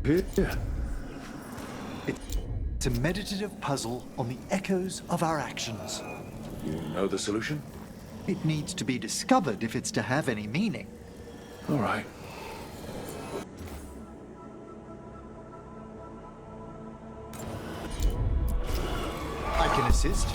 Speaker 7: here?
Speaker 4: It's a meditative puzzle on the echoes of our actions.
Speaker 7: You know the solution?
Speaker 4: It needs to be discovered if it's to have any meaning.
Speaker 7: All right.
Speaker 4: I can assist.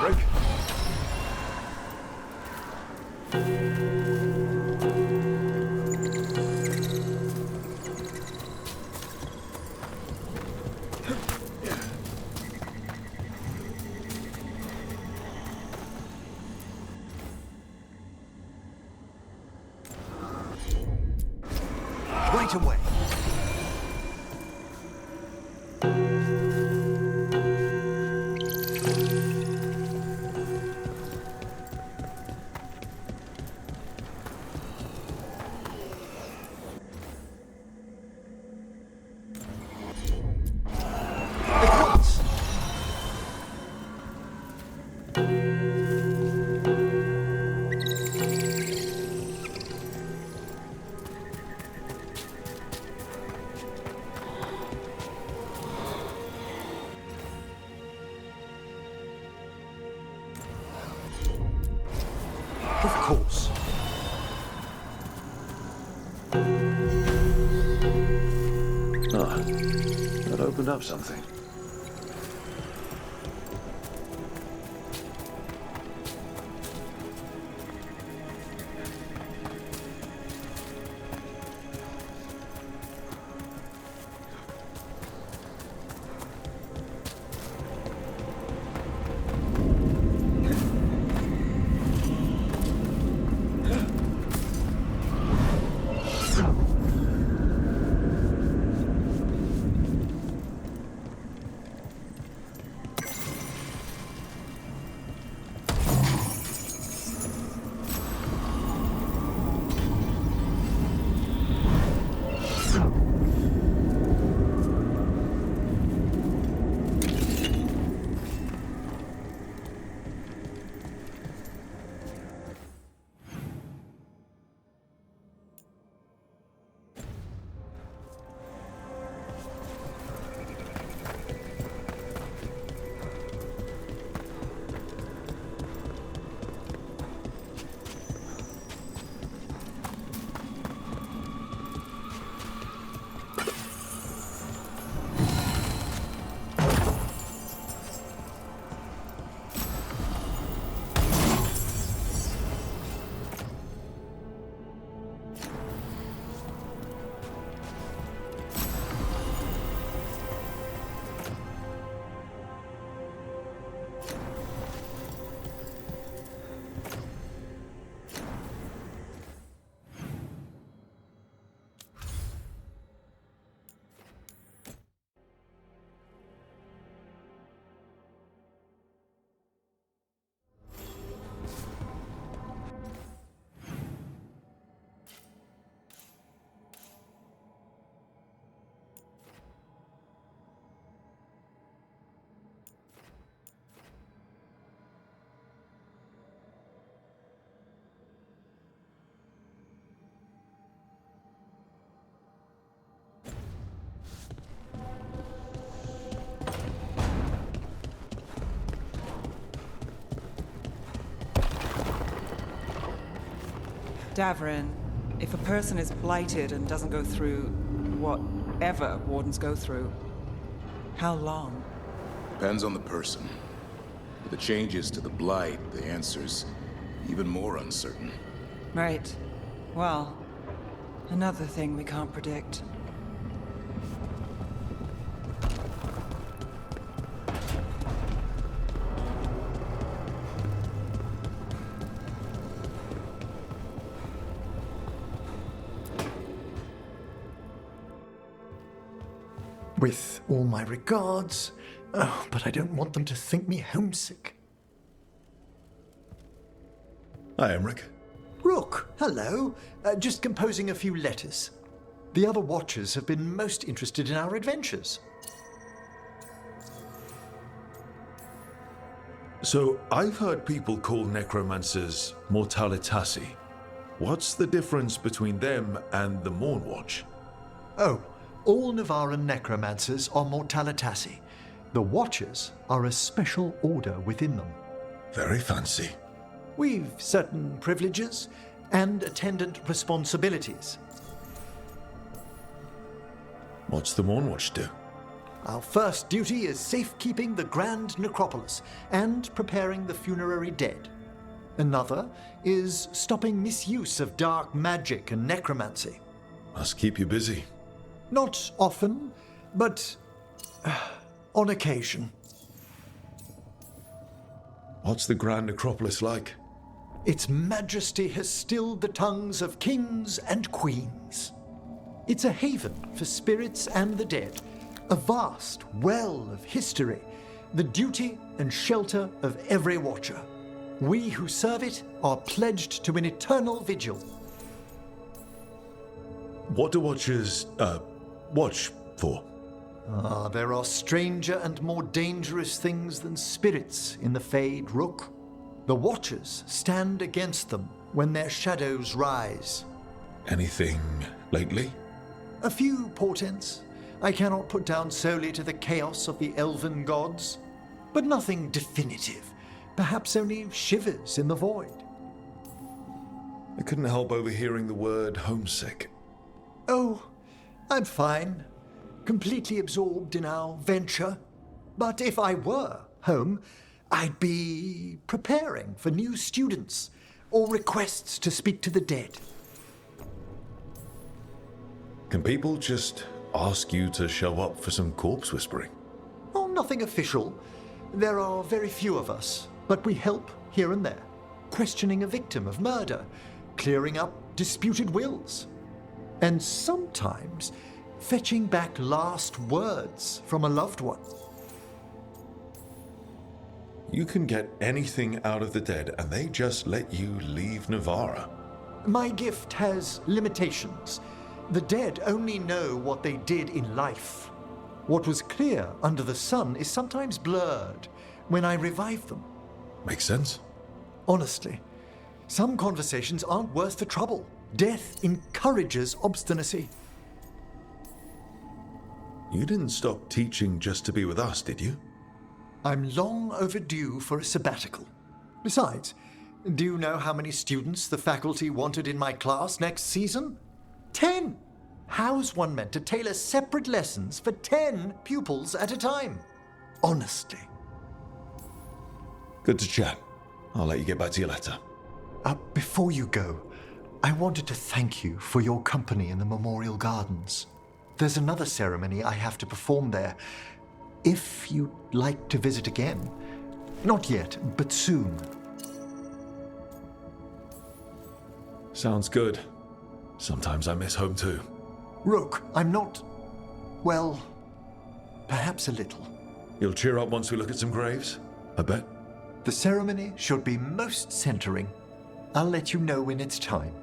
Speaker 7: Emmrich?
Speaker 4: Right away. Of course.
Speaker 7: Ah, that opened up something.
Speaker 5: Davrin, if a person is blighted and doesn't go through whatever wardens go through, how long?
Speaker 15: Depends on the person. With the changes to the Blight, the answer's even more uncertain.
Speaker 5: Right. Well, another thing we can't predict.
Speaker 4: With all my regards. Oh, but I don't want them to think me homesick.
Speaker 1: Hi, Emmrich.
Speaker 4: Rook, hello. Just composing a few letters. The other Watchers have been most interested in our adventures.
Speaker 1: So, I've heard people call necromancers mortalitasi. What's the difference between them and the Mornwatch?
Speaker 4: Oh, all Navaran necromancers are mortalitasi. The Watchers are a special order within them.
Speaker 1: Very fancy.
Speaker 4: We've certain privileges and attendant responsibilities.
Speaker 1: What's the Mornwatch do?
Speaker 4: Our first duty is safekeeping the Grand Necropolis and preparing the funerary dead. Another is stopping misuse of dark magic and necromancy.
Speaker 1: Must keep you busy.
Speaker 4: Not often, but on occasion.
Speaker 1: What's the Grand Necropolis like?
Speaker 4: Its majesty has stilled the tongues of kings and queens. It's a haven for spirits and the dead, a vast well of history, the duty and shelter of every Watcher. We who serve it are pledged to an eternal vigil.
Speaker 1: What do Watchers, watch for?
Speaker 4: There are stranger and more dangerous things than spirits in the Fade, Rook. The Watchers stand against them when their shadows rise.
Speaker 1: Anything lately?
Speaker 4: A few portents I cannot put down solely to the chaos of the elven gods, but nothing definitive. Perhaps only shivers in the void.
Speaker 1: I couldn't help overhearing the word homesick.
Speaker 4: Oh, I'm fine. Completely absorbed in our venture. But if I were home, I'd be preparing for new students or requests to speak to the dead.
Speaker 1: Can people just ask you to show up for some corpse whispering?
Speaker 4: Oh, nothing official. There are very few of us, but we help here and there. Questioning a victim of murder, clearing up disputed wills, and sometimes fetching back last words from a loved one.
Speaker 1: You can get anything out of the dead and they just let you leave Navarra.
Speaker 4: My gift has limitations. The dead only know what they did in life. What was clear under the sun is sometimes blurred when I revive them.
Speaker 1: Makes sense.
Speaker 4: Honestly, some conversations aren't worth the trouble. Death encourages obstinacy.
Speaker 1: You didn't stop teaching just to be with us, did you?
Speaker 4: I'm long overdue for a sabbatical. Besides, do you know how many students the faculty wanted in my class next season? 10! How's one meant to tailor separate lessons for 10 pupils at a time? Honestly.
Speaker 1: Good to chat. I'll let you get back to your letter.
Speaker 4: Before you go, I wanted to thank you for your company in the Memorial Gardens. There's another ceremony I have to perform there. If you'd like to visit again. Not yet, but soon.
Speaker 1: Sounds good. Sometimes I miss home too.
Speaker 4: Rook, I'm not... well, perhaps a little.
Speaker 1: You'll cheer up once we look at some graves, I bet.
Speaker 4: The ceremony should be most centering. I'll let you know when it's time.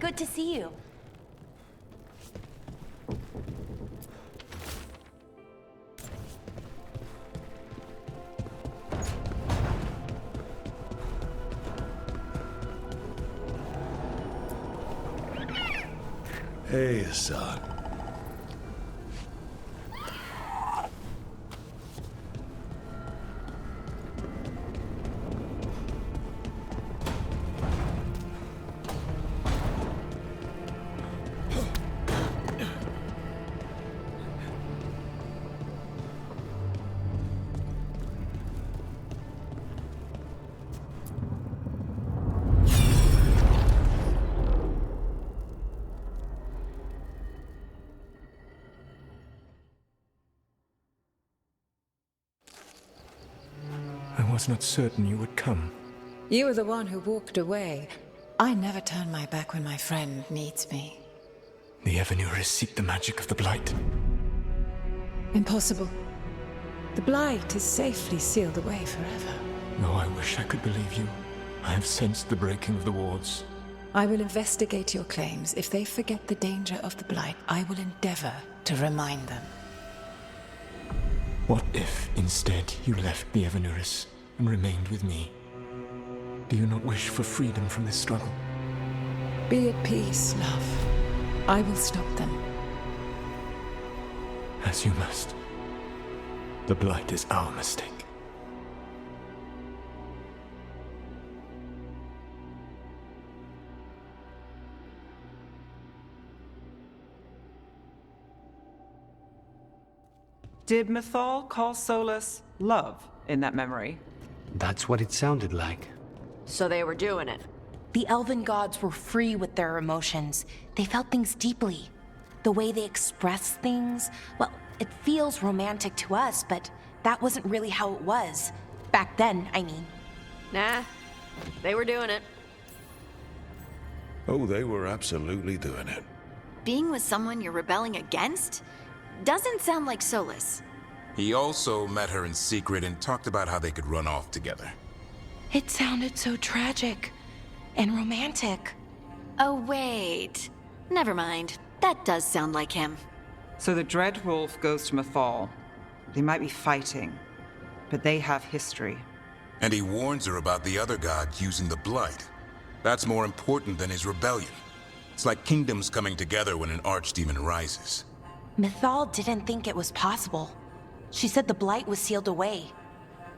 Speaker 13: good to see you.
Speaker 1: Hey, son.
Speaker 18: I was not certain you would come.
Speaker 20: You were the one who walked away. I never turn my back when my friend needs me.
Speaker 18: The Evanuris seek the magic of the Blight.
Speaker 20: Impossible. The Blight is safely sealed away forever.
Speaker 18: Oh, I wish I could believe you. I have sensed the breaking of the wards.
Speaker 20: I will investigate your claims. If they forget the danger of the Blight, I will endeavor to remind them.
Speaker 18: What if, instead, you left the Evanuris and remained with me? Do you not wish for freedom from this struggle?
Speaker 20: Be at peace, love. I will stop them.
Speaker 18: As you must. The Blight is our mistake.
Speaker 5: Did Mythal call Solus love in that memory?
Speaker 17: That's what it sounded like.
Speaker 16: So they were doing it.
Speaker 13: The elven gods were free with their emotions. They felt things deeply. The way they express things, well, it feels romantic to us, but that wasn't really how it was. Back then, I mean.
Speaker 16: Nah, they were doing it.
Speaker 1: Oh, they were absolutely doing it.
Speaker 10: Being with someone you're rebelling against? Doesn't sound like Solus.
Speaker 14: He also met her in secret and talked about how they could run off together.
Speaker 13: It sounded so tragic and romantic.
Speaker 10: Oh, wait. Never mind. That does sound like him.
Speaker 5: So the Dread Wolf goes to Mythal. They might be fighting, but they have history.
Speaker 14: And he warns her about the other gods using the Blight. That's more important than his rebellion. It's like kingdoms coming together when an archdemon rises.
Speaker 13: Mythal didn't think it was possible. She said the Blight was sealed away.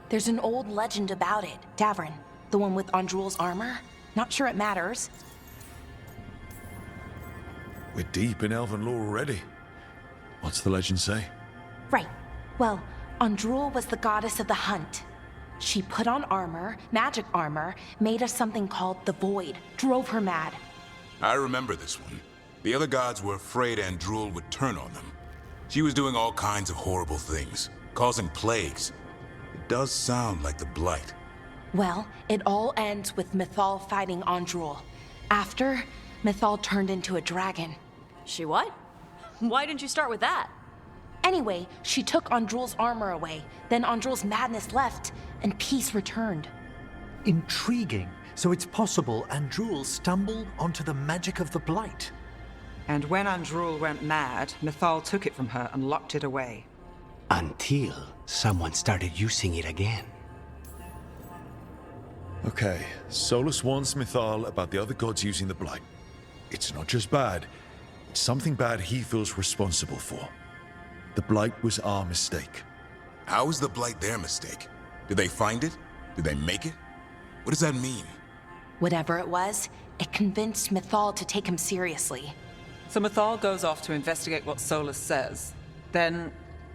Speaker 13: There's an old legend about it. Davrin, the one with Andrul's armor. Not sure it matters.
Speaker 1: We're deep in elven lore already. What's the legend say?
Speaker 13: Right. Well, Andrul was the goddess of the hunt. She put on armor, magic armor, made us something called the Void, drove her mad.
Speaker 14: I remember this one. The other gods were afraid Andrul would turn on them. She was doing all kinds of horrible things, causing plagues. It does sound like the Blight.
Speaker 13: Well, it all ends with Mythal fighting Andrul. After, Mythal turned into a dragon.
Speaker 16: She what? Why didn't you start with that?
Speaker 13: Anyway, she took Andrul's armor away. Then Andrul's madness left, and peace returned.
Speaker 4: Intriguing. So it's possible Andrul stumbled onto the magic of the Blight.
Speaker 5: And when Andrul went mad, Mythal took it from her and locked it away.
Speaker 17: Until someone started using it again.
Speaker 1: Okay, Solus warns Mythal about the other gods using the Blight. It's not just bad, it's something bad he feels responsible for. The Blight was our mistake.
Speaker 14: How is the Blight their mistake? Did they find it? Did they make it? What does that mean?
Speaker 13: Whatever it was, it convinced Mythal to take him seriously.
Speaker 5: So Mythal goes off to investigate what Solus says. Then,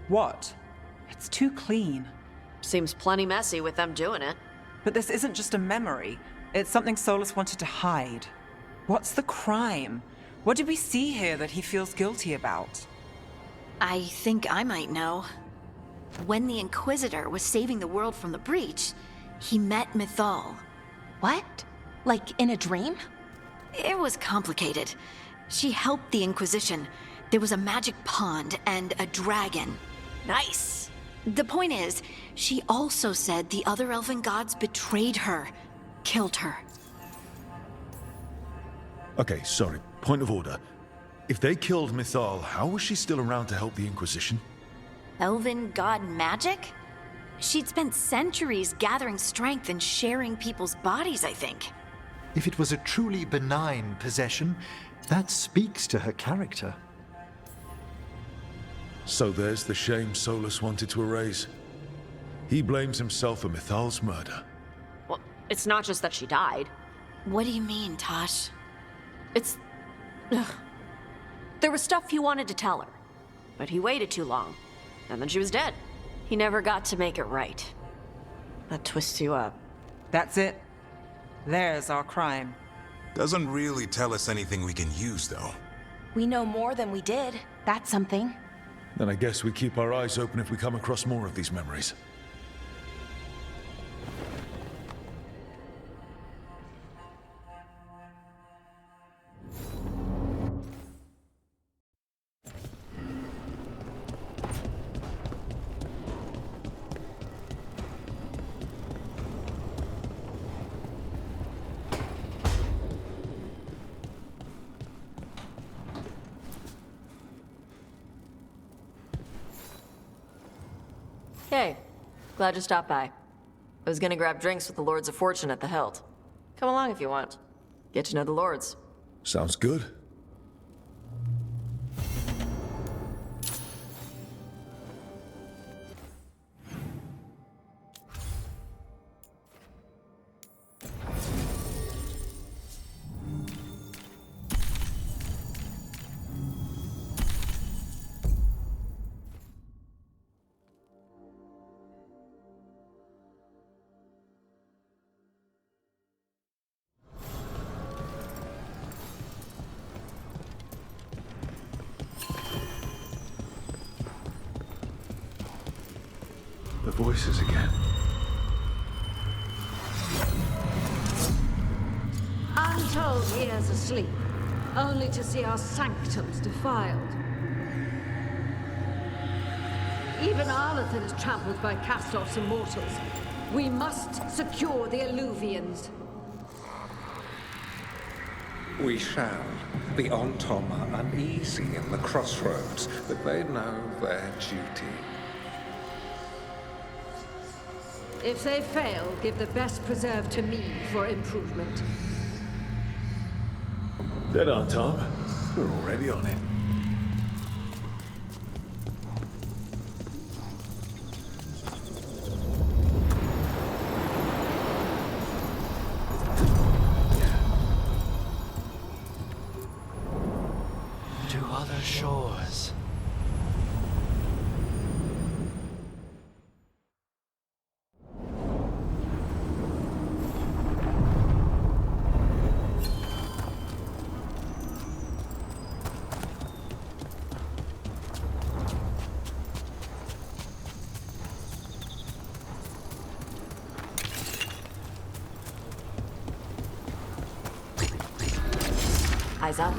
Speaker 5: what? It's too clean.
Speaker 16: Seems plenty messy with them doing it.
Speaker 5: But this isn't just a memory. It's something Solus wanted to hide. What's the crime? What did we see here that he feels guilty about?
Speaker 10: I think I might know. When the Inquisitor was saving the world from the breach, he met Mythal.
Speaker 13: What? Like in a dream?
Speaker 10: It was complicated. She helped the Inquisition. There was a magic pond and a dragon.
Speaker 16: Nice!
Speaker 10: The point is, she also said the other elven gods betrayed her, killed her.
Speaker 1: Okay, sorry. Point of order. If they killed Mythal, how was she still around to help the Inquisition?
Speaker 10: Elven god magic? She'd spent centuries gathering strength and sharing people's bodies, I think.
Speaker 4: If it was a truly benign possession, that speaks to her character.
Speaker 1: So there's the shame Solus wanted to erase. He blames himself for Mythal's murder.
Speaker 16: Well, it's not just that she died.
Speaker 10: What do you mean, Taash?
Speaker 16: It's... Ugh. There was stuff he wanted to tell her, but he waited too long, and then she was dead. He never got to make it right. That twists you up.
Speaker 5: That's it. There's our crime.
Speaker 15: Doesn't really tell us anything we can use, though.
Speaker 13: We know more than we did. That's something.
Speaker 1: Then I guess we keep our eyes open if we come across more of these memories.
Speaker 16: Hey, glad you stopped by. I was gonna grab drinks with the Lords of Fortune at the Hilt. Come along if you want. Get to know the Lords.
Speaker 1: Sounds good. The voices again.
Speaker 2: Untold years asleep, only to see our sanctums defiled. Even Arlathan is trampled by Castor's immortals. We must secure the Alluvians.
Speaker 19: We shall. The Ontom are uneasy in the crossroads, but they know their duty.
Speaker 2: If they fail, give the best preserve to me for improvement.
Speaker 1: Dead on, Tom. We're already on it.
Speaker 17: To other shores.
Speaker 16: Eyes up.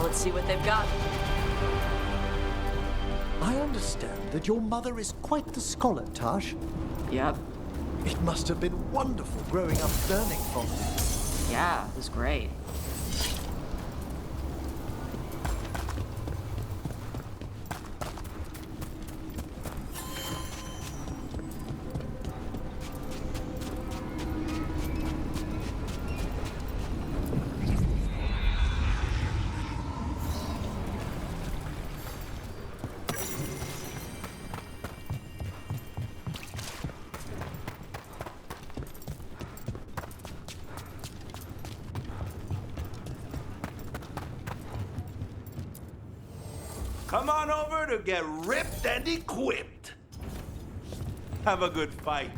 Speaker 16: Let's see what they've got.
Speaker 4: I understand that your mother is quite the scholar, Taash.
Speaker 16: Yep.
Speaker 4: It must have been wonderful growing up learning from her.
Speaker 16: Yeah, it was great.
Speaker 17: Come on over to get ripped and equipped. Have a good fight.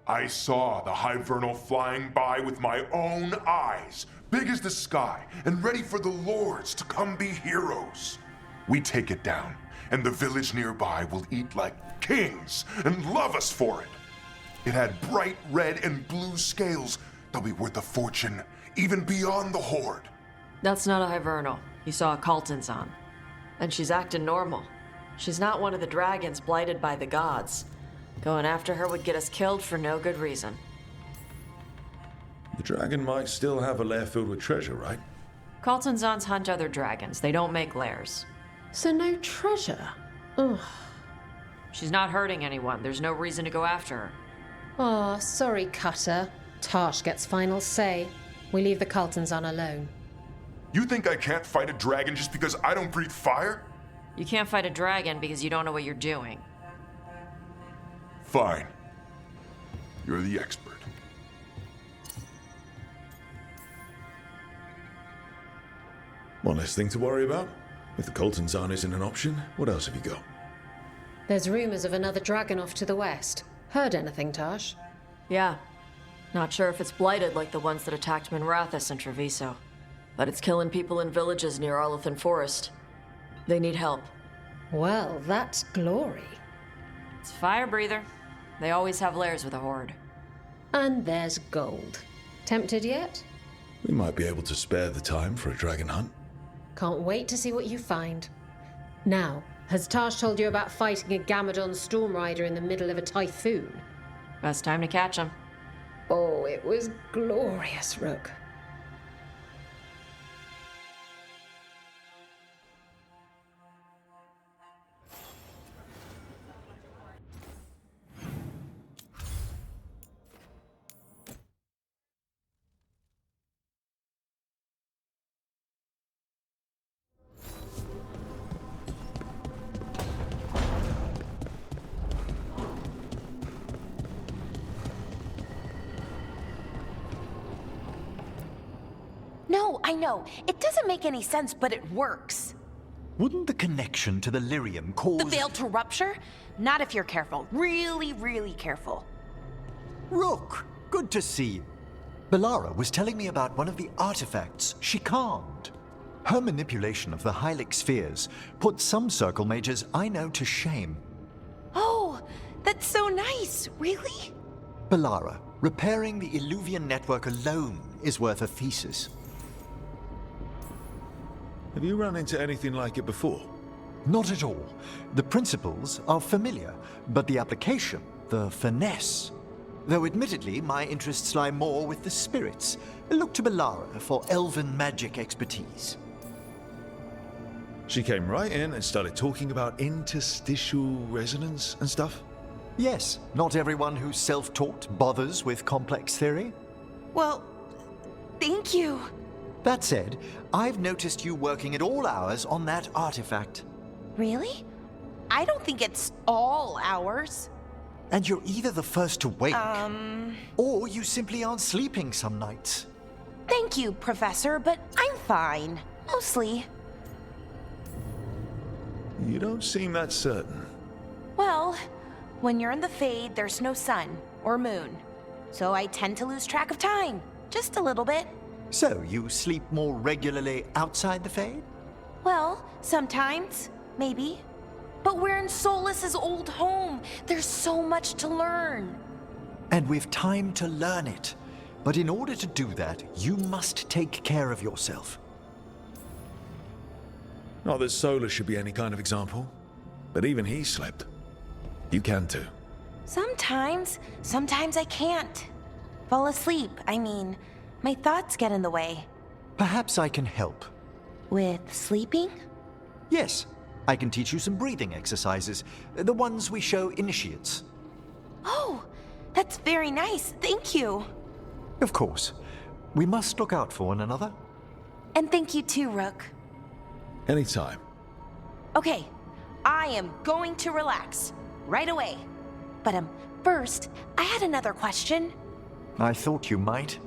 Speaker 3: I saw the Hivernal flying by with my own eyes, big as the sky, and ready for the lords to come be heroes. We take it down, and the village nearby will eat like kings and love us for it. It had bright red and blue scales. They'll be worth a fortune, even beyond the Horde.
Speaker 16: That's not a Hivernal. You saw a Kaltanzan. And she's acting normal. She's not one of the dragons blighted by the gods. Going after her would get us killed for no good reason.
Speaker 1: The dragon might still have a lair filled with treasure, right?
Speaker 16: Kaltanzans hunt other dragons. They don't make lairs.
Speaker 2: So no treasure? Ugh.
Speaker 16: She's not hurting anyone. There's no reason to go after her.
Speaker 22: Oh, sorry, Cutter. Taash gets final say. We leave the Kaltanzan alone.
Speaker 3: You think I can't fight a dragon just because I don't breathe fire?
Speaker 16: You can't fight a dragon because you don't know what you're doing.
Speaker 3: Fine. You're the expert.
Speaker 1: One less thing to worry about. If the Kaltanzan isn't an option, what else have you got?
Speaker 22: There's rumors of another dragon off to the west. Heard anything, Taash?
Speaker 16: Yeah. Not sure if it's blighted like the ones that attacked Minrathous and Treviso. But it's killing people in villages near Arlethan Forest. They need help.
Speaker 22: Well, that's glory.
Speaker 16: It's a fire breather. They always have lairs with a horde.
Speaker 22: And there's gold. Tempted yet?
Speaker 1: We might be able to spare the time for a dragon hunt.
Speaker 22: Can't wait to see what you find. Now, has Taash told you about fighting a Gamadon Stormrider in the middle of a typhoon?
Speaker 16: Best time to catch him.
Speaker 22: Oh, it was glorious, Rook.
Speaker 13: No, I know. It doesn't make any sense, but it works.
Speaker 4: Wouldn't the connection to the lyrium cause...
Speaker 13: The veil to rupture? Not if you're careful. Really, really careful.
Speaker 4: Rook, good to see you. Bellara was telling me about one of the artifacts she calmed. Her manipulation of the Hylic spheres put some circle mages I know to shame.
Speaker 13: Oh, that's so nice. Really?
Speaker 4: Bellara, repairing the Illuvian network alone is worth a thesis.
Speaker 1: Have you run into anything like it before?
Speaker 4: Not at all. The principles are familiar, but the application, the finesse. Though admittedly, my interests lie more with the spirits. Look to Bellara for elven magic expertise.
Speaker 1: She came right in and started talking about interstitial resonance and stuff?
Speaker 4: Yes, not everyone who's self-taught bothers with complex theory.
Speaker 13: Well, thank you.
Speaker 4: That said, I've noticed you working at all hours on that artifact.
Speaker 13: Really? I don't think it's all hours.
Speaker 4: And you're either the first to wake, or you simply aren't sleeping some nights.
Speaker 13: Thank you, Professor, but I'm fine. Mostly.
Speaker 1: You don't seem that certain.
Speaker 13: Well, when you're in the Fade, there's no sun or moon. So I tend to lose track of time. Just a little bit.
Speaker 4: So, you sleep more regularly outside the Fade?
Speaker 13: Well, sometimes. Maybe. But we're in Solas's old home. There's so much to learn.
Speaker 4: And we've time to learn it. But in order to do that, you must take care of yourself.
Speaker 1: Not that Solar should be any kind of example, but even he slept. You can too.
Speaker 13: Sometimes I can't. Fall asleep, I mean. My thoughts get in the way.
Speaker 4: Perhaps I can help.
Speaker 13: With sleeping?
Speaker 4: Yes. I can teach you some breathing exercises, the ones we show initiates.
Speaker 13: Oh, that's very nice. Thank you.
Speaker 4: Of course. We must look out for one another.
Speaker 13: And thank you too, Rook.
Speaker 1: Anytime.
Speaker 6: Okay, I am going to relax. Right away. But, first, I had another question.
Speaker 4: I thought you might.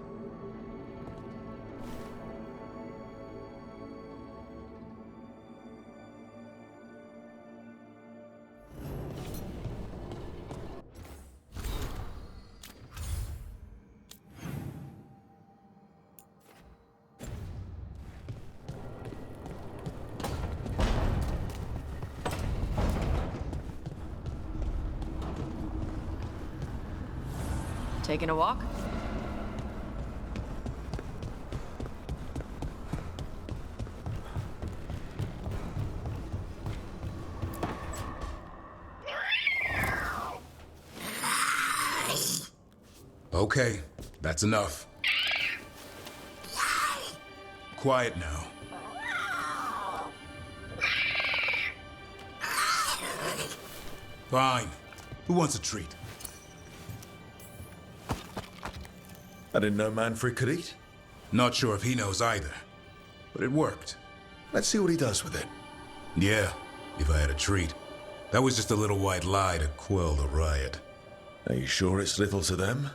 Speaker 16: Taking a walk?
Speaker 14: Okay, that's enough. Quiet now. Fine. Who wants a treat?
Speaker 1: I didn't know Manfred could eat.
Speaker 14: Not sure if he knows either. But it worked.
Speaker 1: Let's see what he does with it.
Speaker 14: Yeah, if I had a treat. That was just a little white lie to quell the riot.
Speaker 1: Are you sure it's little to them?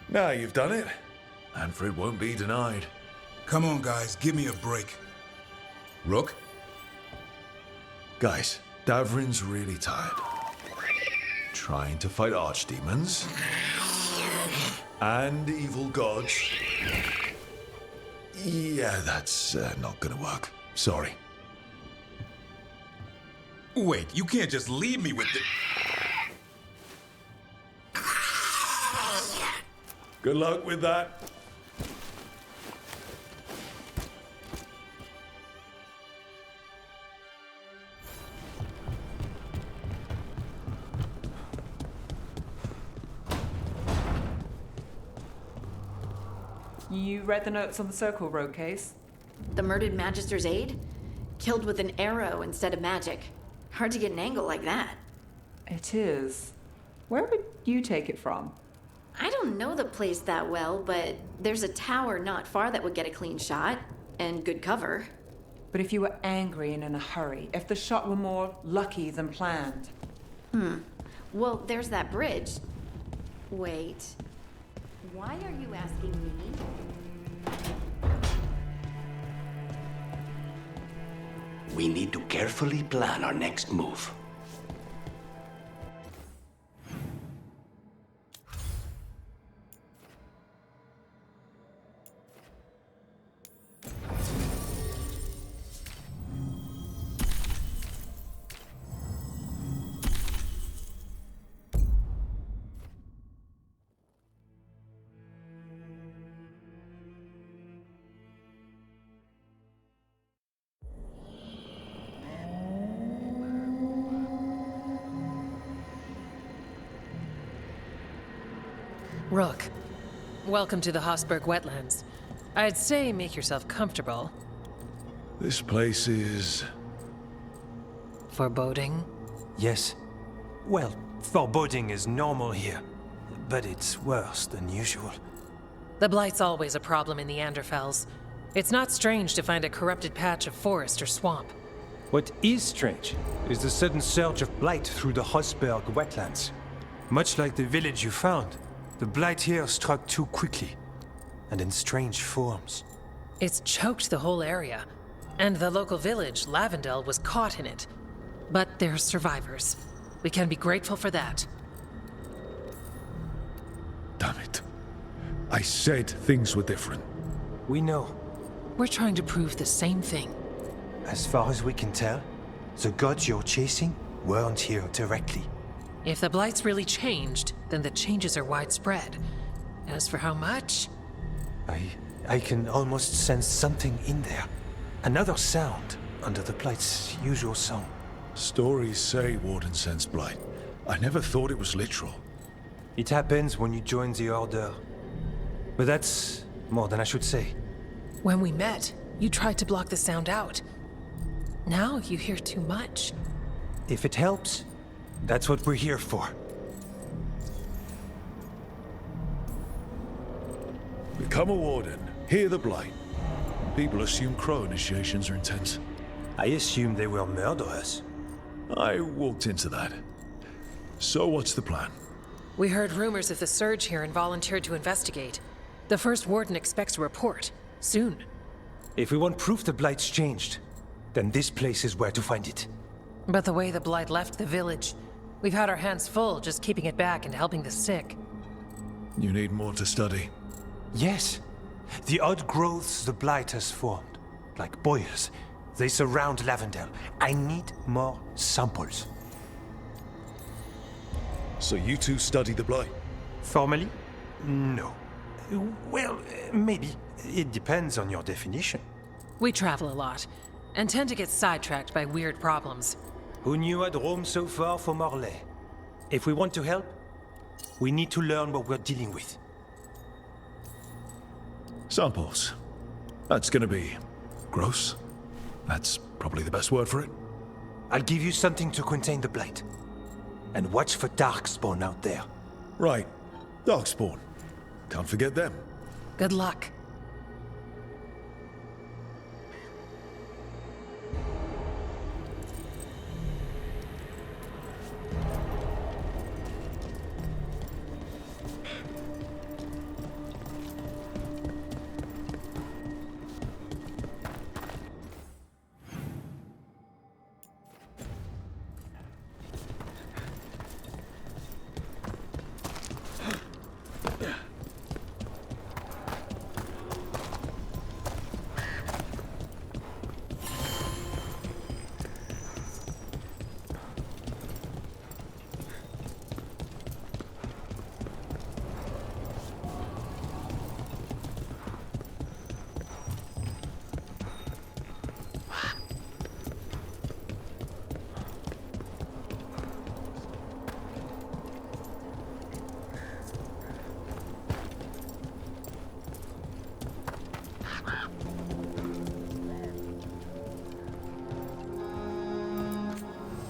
Speaker 1: Now you've done it. Manfred won't be denied.
Speaker 14: Come on, guys, give me a break. Rook?
Speaker 1: Guys, Davrin's really tired. Trying to fight archdemons and evil gods. Yeah, that's not gonna work. Sorry.
Speaker 14: Wait, you can't just leave me with the...
Speaker 1: Good luck with that.
Speaker 5: You read the notes on the Circle Road case?
Speaker 10: The murdered Magister's aide? Killed with an arrow instead of magic. Hard to get an angle like that.
Speaker 5: It is. Where would you take it from?
Speaker 10: I don't know the place that well, but there's a tower not far that would get a clean shot. And good cover.
Speaker 5: But if you were angry and in a hurry, if the shot were more lucky than planned.
Speaker 10: Well, there's that bridge. Wait. Why are you asking me?
Speaker 17: We need to carefully plan our next move.
Speaker 8: Rook, welcome to the Hosberg wetlands. I'd say make yourself comfortable.
Speaker 1: This place is...
Speaker 8: foreboding?
Speaker 23: Yes. Well, foreboding is normal here, but it's worse than usual.
Speaker 8: The Blight's always a problem in the Anderfels. It's not strange to find a corrupted patch of forest or swamp.
Speaker 23: What is strange is the sudden surge of blight through the Hosberg wetlands. Much like the village you found, the blight here struck too quickly, and in strange forms.
Speaker 8: It's choked the whole area, and the local village, Lavendel, was caught in it. But they're survivors. We can be grateful for that.
Speaker 1: Damn it. I said things were different.
Speaker 23: We know.
Speaker 8: We're trying to prove the same thing.
Speaker 23: As far as we can tell, the gods you're chasing weren't here directly.
Speaker 8: If the Blight's really changed, then the changes are widespread. As for how much...
Speaker 23: I can almost sense something in there. Another sound under the Blight's usual song.
Speaker 1: Stories say Warden sensed blight. I never thought it was literal.
Speaker 23: It happens when you join the Order. But that's more than I should say.
Speaker 8: When we met, you tried to block the sound out. Now you hear too much.
Speaker 23: If it helps, that's what we're here for.
Speaker 1: Become a warden. Hear the blight. People assume crow initiations are intense.
Speaker 23: I assumed they were murderers.
Speaker 1: I walked into that. So what's the plan?
Speaker 8: We heard rumors of the surge here and volunteered to investigate. The first warden expects a report. Soon.
Speaker 23: If we want proof the Blight's changed, then this place is where to find it.
Speaker 8: But the way the blight left the village, we've had our hands full just keeping it back and helping the sick.
Speaker 1: You need more to study.
Speaker 23: Yes. The odd growths the Blight has formed, like boils, they surround Lavendel. I need more samples.
Speaker 1: So you two study the blight?
Speaker 23: Formally? No. Well, maybe. It depends on your definition.
Speaker 8: We travel a lot, and tend to get sidetracked by weird problems.
Speaker 23: Who knew I'd roam so far for Morlaix? If we want to help, we need to learn what we're dealing with.
Speaker 1: Samples. That's gonna be gross. That's probably the best word for it.
Speaker 23: I'll give you something to contain the Blight. And watch for Darkspawn out there.
Speaker 1: Right. Darkspawn. Can't forget them.
Speaker 8: Good luck.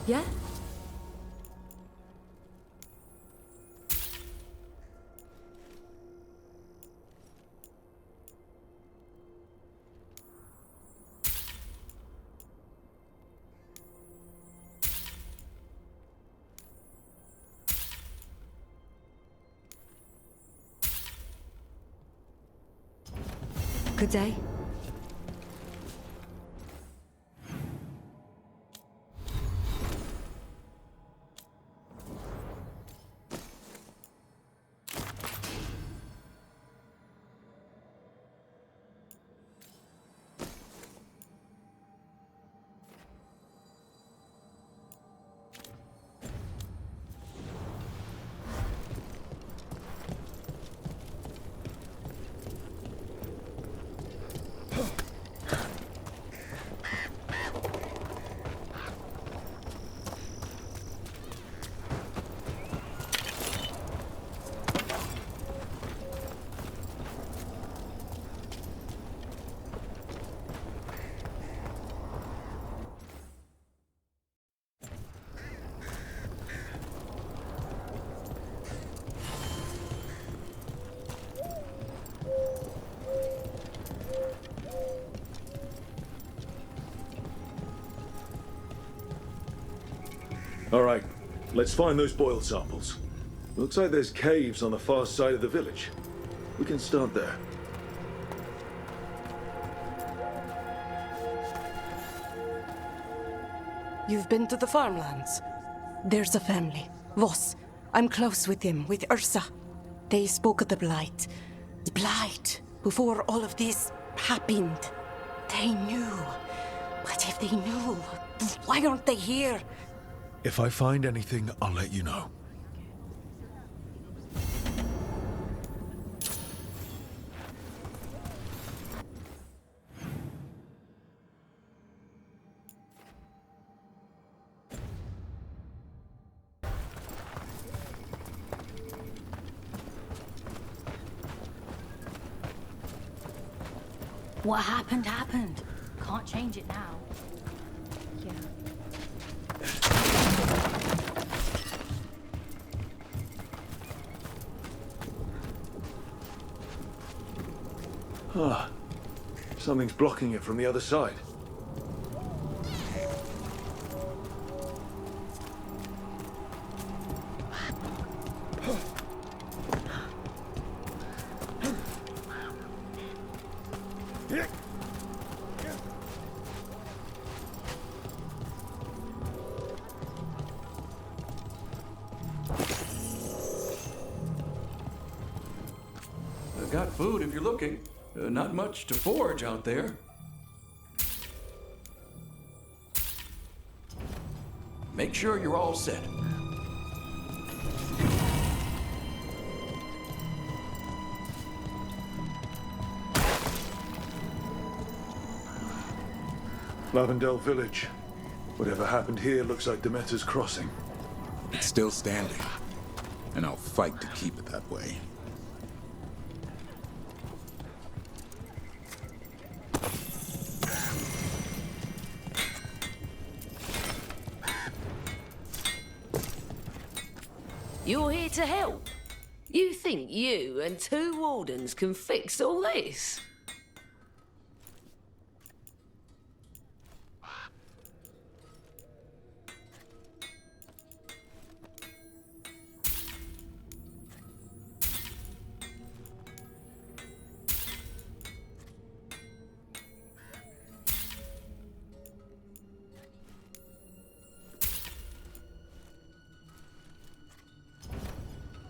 Speaker 21: Yeah? Good day.
Speaker 1: Alright, let's find those boil samples. Looks like there's caves on the far side of the village. We can start there.
Speaker 21: You've been to the farmlands. There's a family, Voss. I'm close with them, with Ursa. They spoke of the Blight. The Blight, before all of this happened. They knew. But if they knew, why aren't they here?
Speaker 1: If I find anything, I'll let you know.
Speaker 9: What happened, happened. Can't change it now. Yeah.
Speaker 1: Ah, something's blocking it from the other side.
Speaker 7: I've got food if you're looking. Not much to forage out there. Make sure you're all set.
Speaker 1: Lavendel Village. Whatever happened here looks like Demeter's Crossing.
Speaker 15: It's still standing, and I'll fight to keep it that way.
Speaker 11: You're here to help? You think you and 2 wardens can fix all this?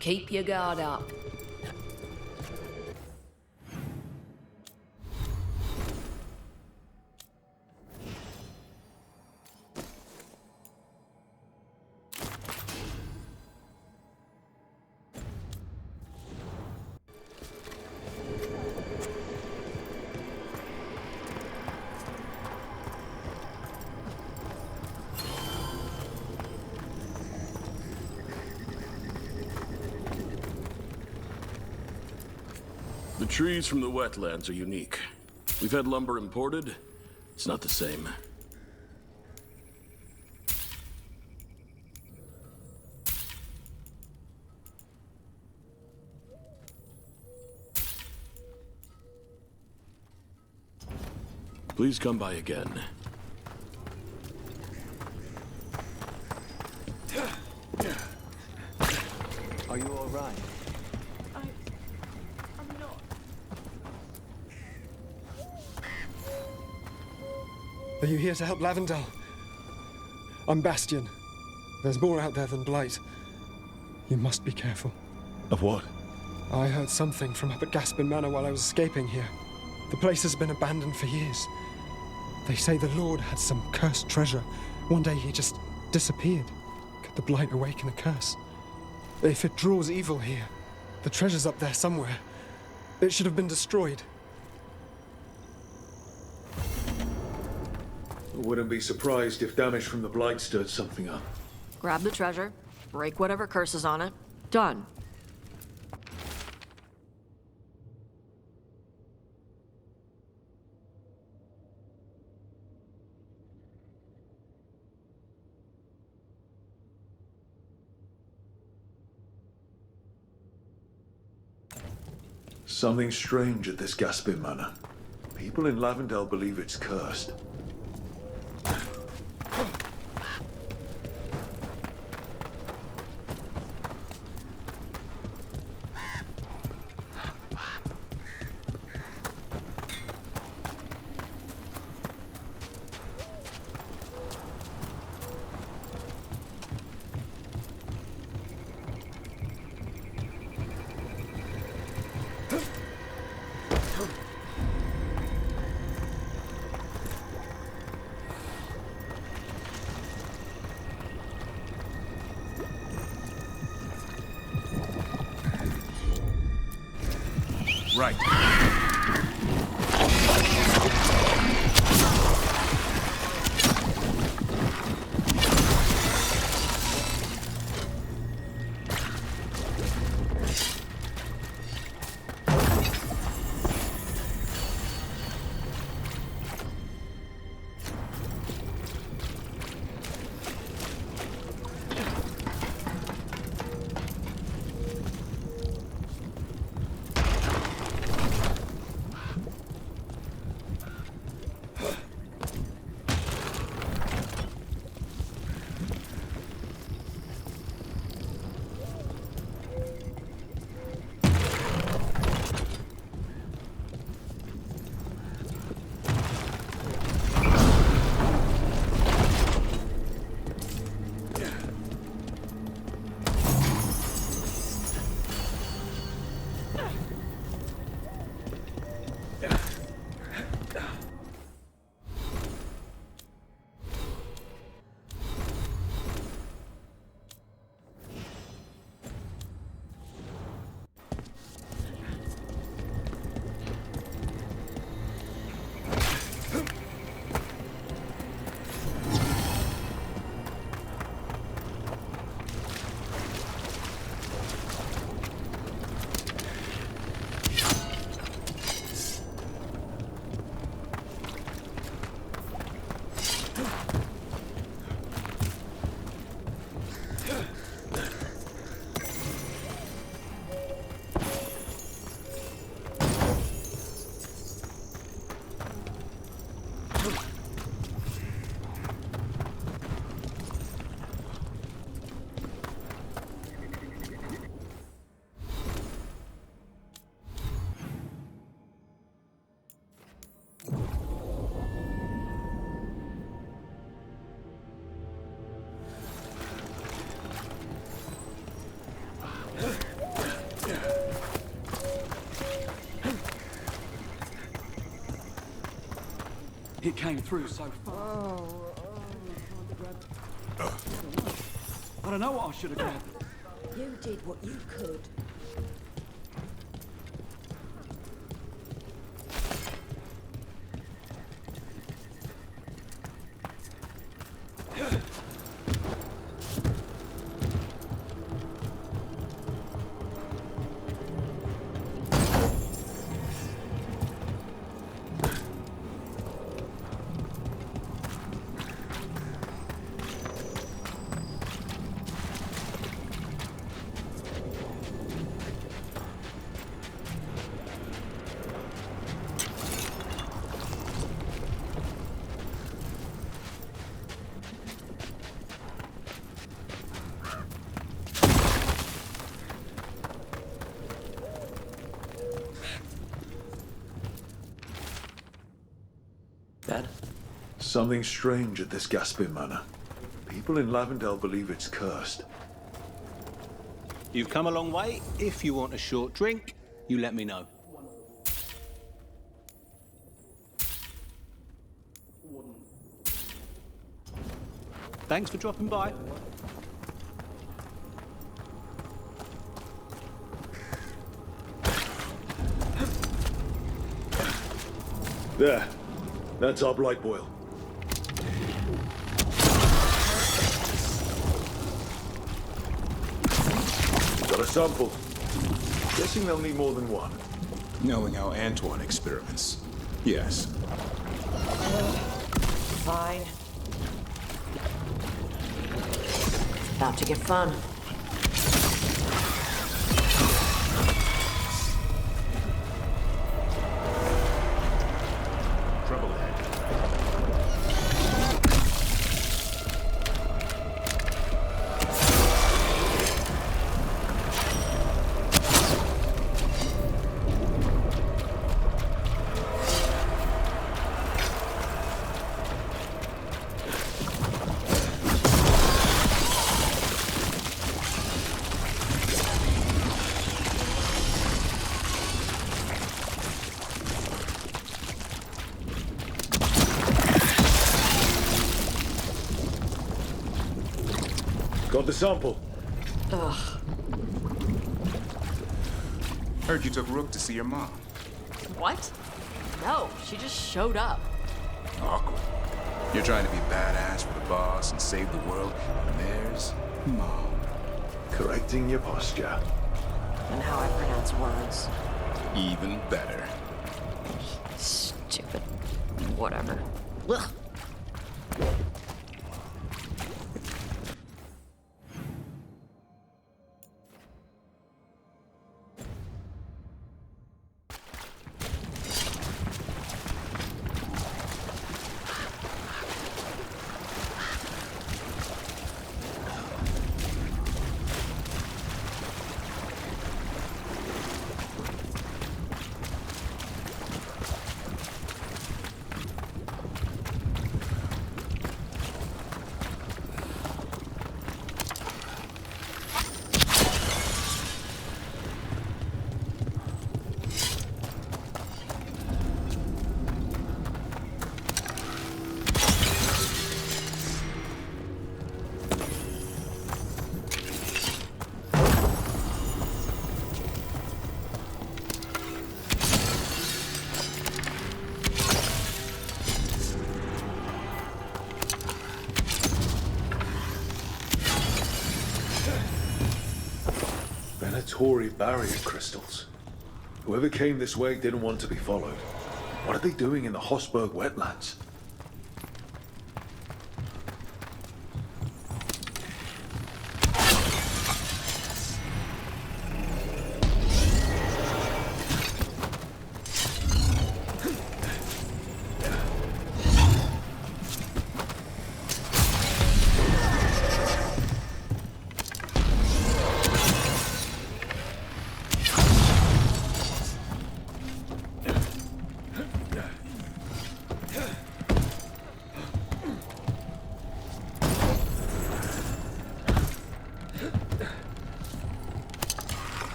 Speaker 11: Keep your guard up.
Speaker 12: The trees from the wetlands are unique. We've had lumber imported. It's not the same. Please come by again.
Speaker 17: Are you all right?
Speaker 11: I'm not.
Speaker 24: Are you here to help Lavendel? I'm Bastion. There's more out there than Blight. You must be careful.
Speaker 1: Of what?
Speaker 24: I heard something from up at Gaspin Manor while I was escaping here. The place has been abandoned for years. They say the Lord had some cursed treasure. One day he just disappeared. Could the Blight awaken a curse? If it draws evil here, the treasure's up there somewhere. It should have been destroyed.
Speaker 1: I wouldn't be surprised if damage from the Blight stirred something up.
Speaker 16: Grab the treasure, break whatever curse is on it. Done.
Speaker 1: Something strange at this Gaspin Manor. People in Lavendel believe it's cursed.
Speaker 15: Right.
Speaker 2: It came through so far. I don't know what I should have grabbed.
Speaker 18: You did what you could.
Speaker 1: Dad? Something strange at this Gaspin Manor. People in Lavendel believe it's cursed.
Speaker 19: You've come a long way. If you want a short drink, you let me know. Thanks for dropping by.
Speaker 1: There. That's our blight boil. Got a sample. Guessing they'll need more than one.
Speaker 15: Knowing how Antoine experiments. Yes.
Speaker 20: Fine. About to get fun.
Speaker 15: Trouble ahead.
Speaker 1: Got the sample.
Speaker 20: Ugh.
Speaker 15: Heard you took Rook to see your mom.
Speaker 16: What? No, she just showed up.
Speaker 15: Awkward. You're trying to be badass for the boss and save the world, and there's Mom.
Speaker 1: Correcting your posture.
Speaker 20: And how I pronounce words.
Speaker 15: Even better.
Speaker 16: Stupid. Whatever. Ugh.
Speaker 1: Tory barrier crystals. Whoever came this way didn't want to be followed. What are they doing in the Hossberg wetlands?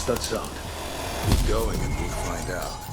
Speaker 1: What's that sound?
Speaker 15: Keep going and we'll find out.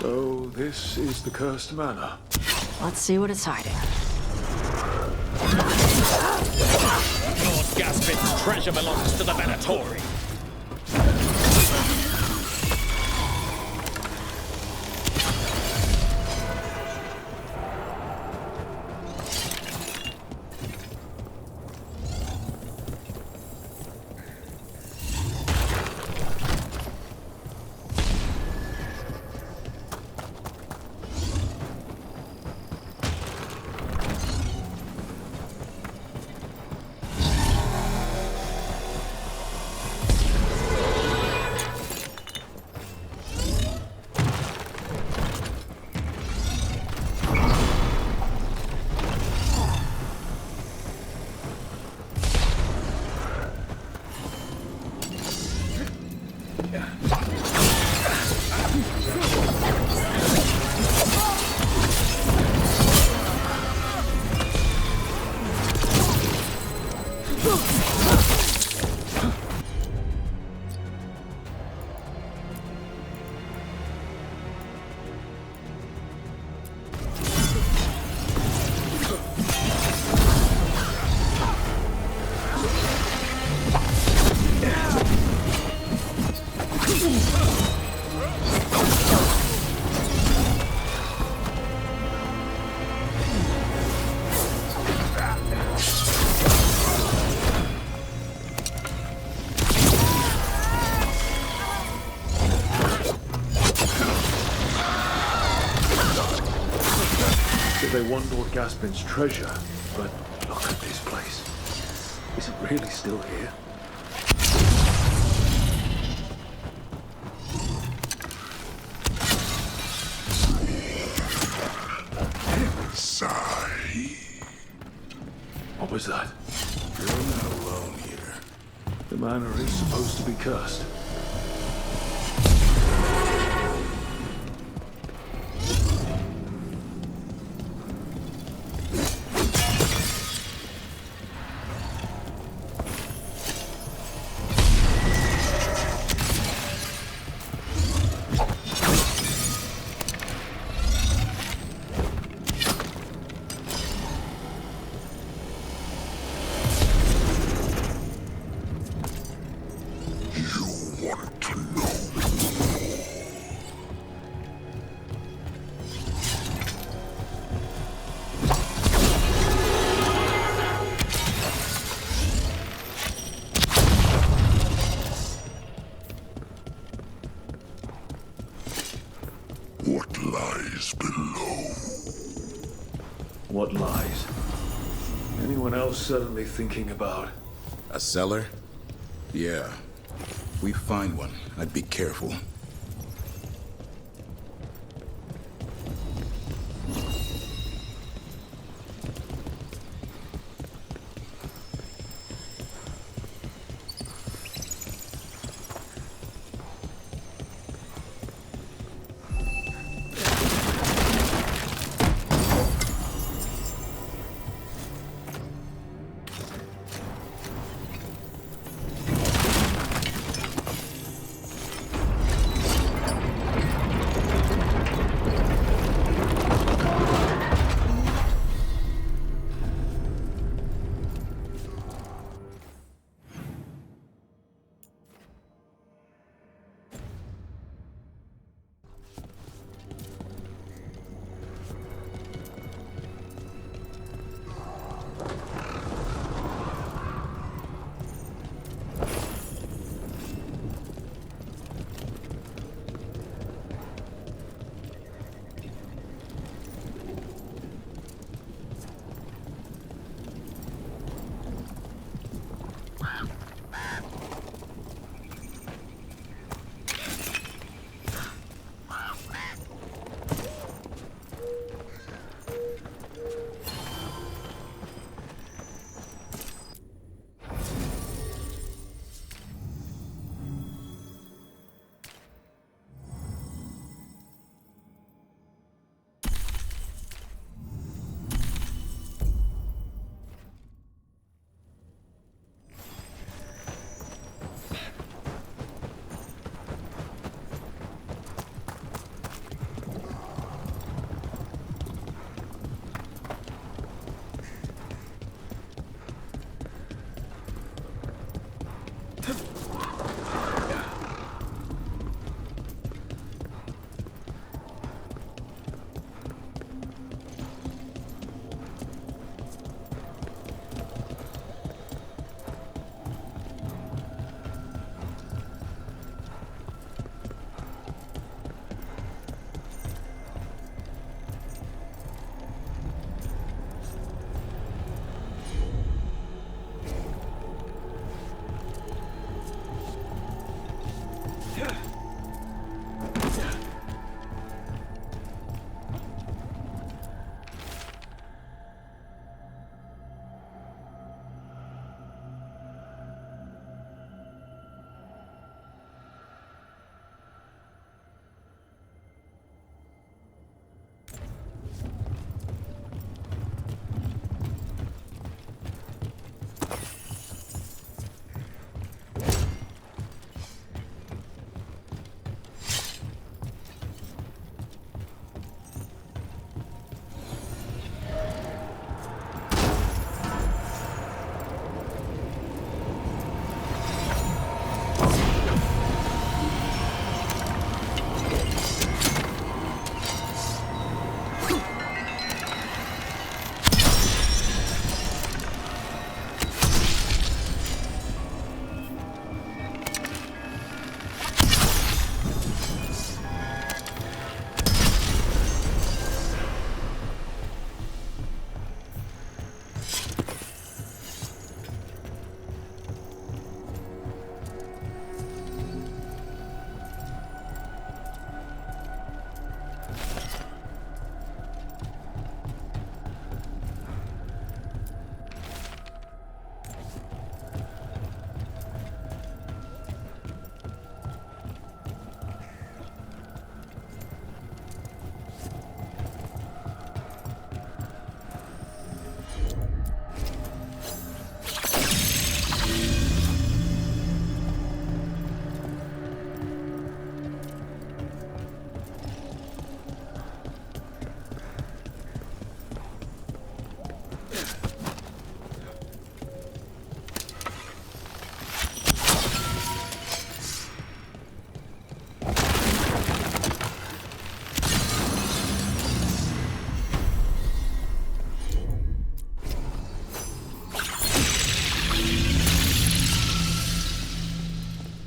Speaker 1: So, this is the cursed manor.
Speaker 16: Let's see what it's hiding.
Speaker 3: Lord Gaspin's treasure belongs to the Venatori.
Speaker 1: They want Lord Gaspin's treasure, but look at this place. Is it really still here? What was that?
Speaker 15: You're not alone here.
Speaker 1: The manor is supposed to be cursed. What lies? Anyone else suddenly thinking about?
Speaker 15: A cellar? Yeah. If we find one, I'd be careful.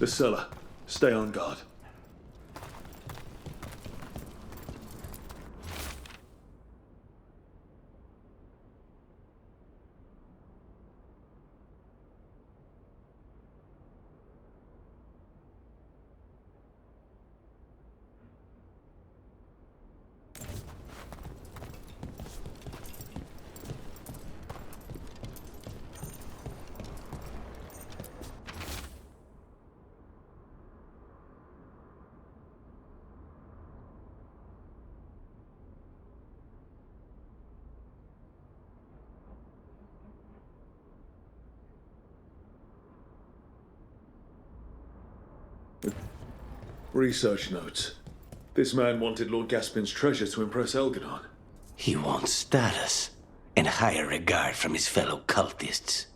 Speaker 1: The cellar. Stay on guard. Research notes. This man wanted Lord Gaspin's treasure to impress Elgadon.
Speaker 17: He wants status and higher regard from his fellow cultists.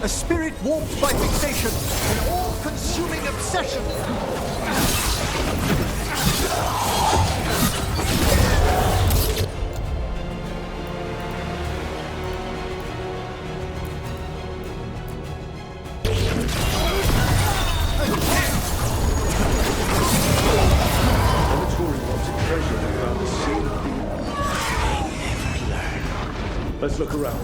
Speaker 2: A spirit warped by fixation, an all-consuming obsession.
Speaker 1: Let's look around.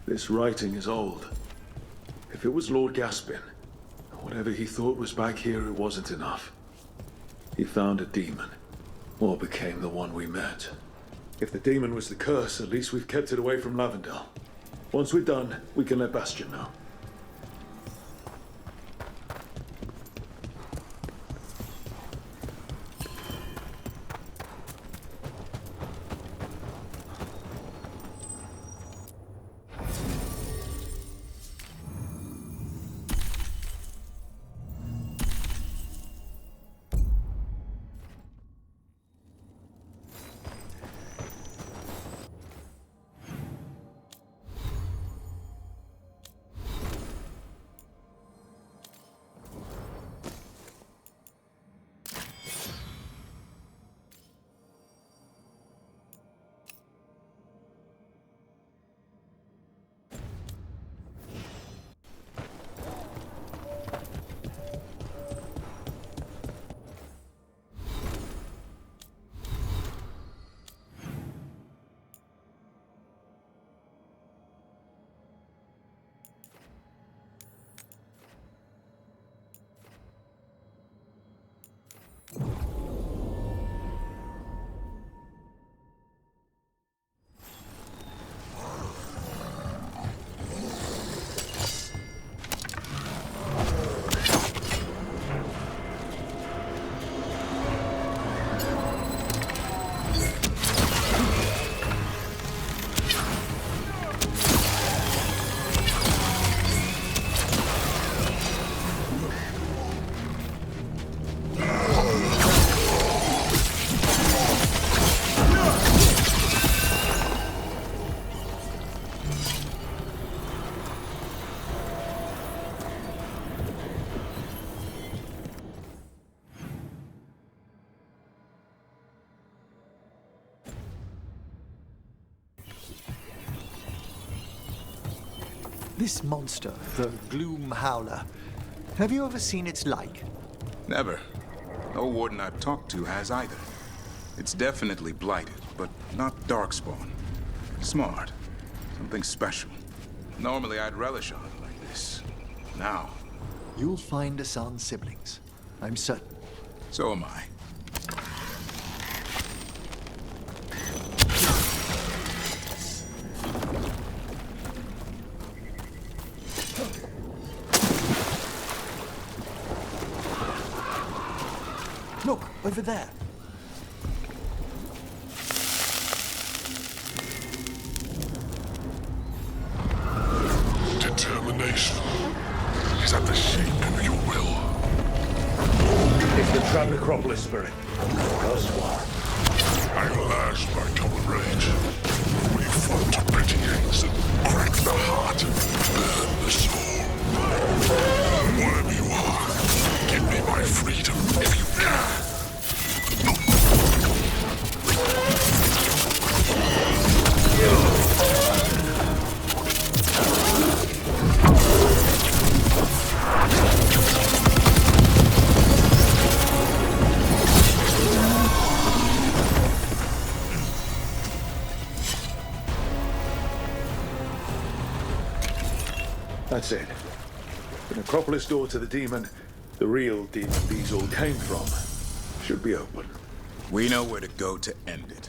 Speaker 1: This writing is old. If it was Lord Gaspin, whatever he thought was back here, it wasn't enough. He found a demon, or became the one we met. If the demon was the curse, at least we've kept it away from Lavendel. Once we're done, we can let Bastion know.
Speaker 2: This monster, the Gloom Howler, have you ever seen its like?
Speaker 15: Never. No warden I've talked to has either. It's definitely blighted, but not Darkspawn. Smart. Something special. Normally I'd relish on it like this. Now...
Speaker 2: You'll find Asan's siblings. I'm certain.
Speaker 15: So am I.
Speaker 2: Look, over there.
Speaker 4: Determination is at the shape of your will.
Speaker 1: It's the Trap Necropolis spirit. Thus far.
Speaker 4: I'm lashed by common rage. We fought to petty hands and crack the heart and burn the soul. Whatever you are, give me my freedom if you can.
Speaker 1: That's it. The Necropolis door to the demon, the real demon these all came from, should be open.
Speaker 15: We know where to go to end it.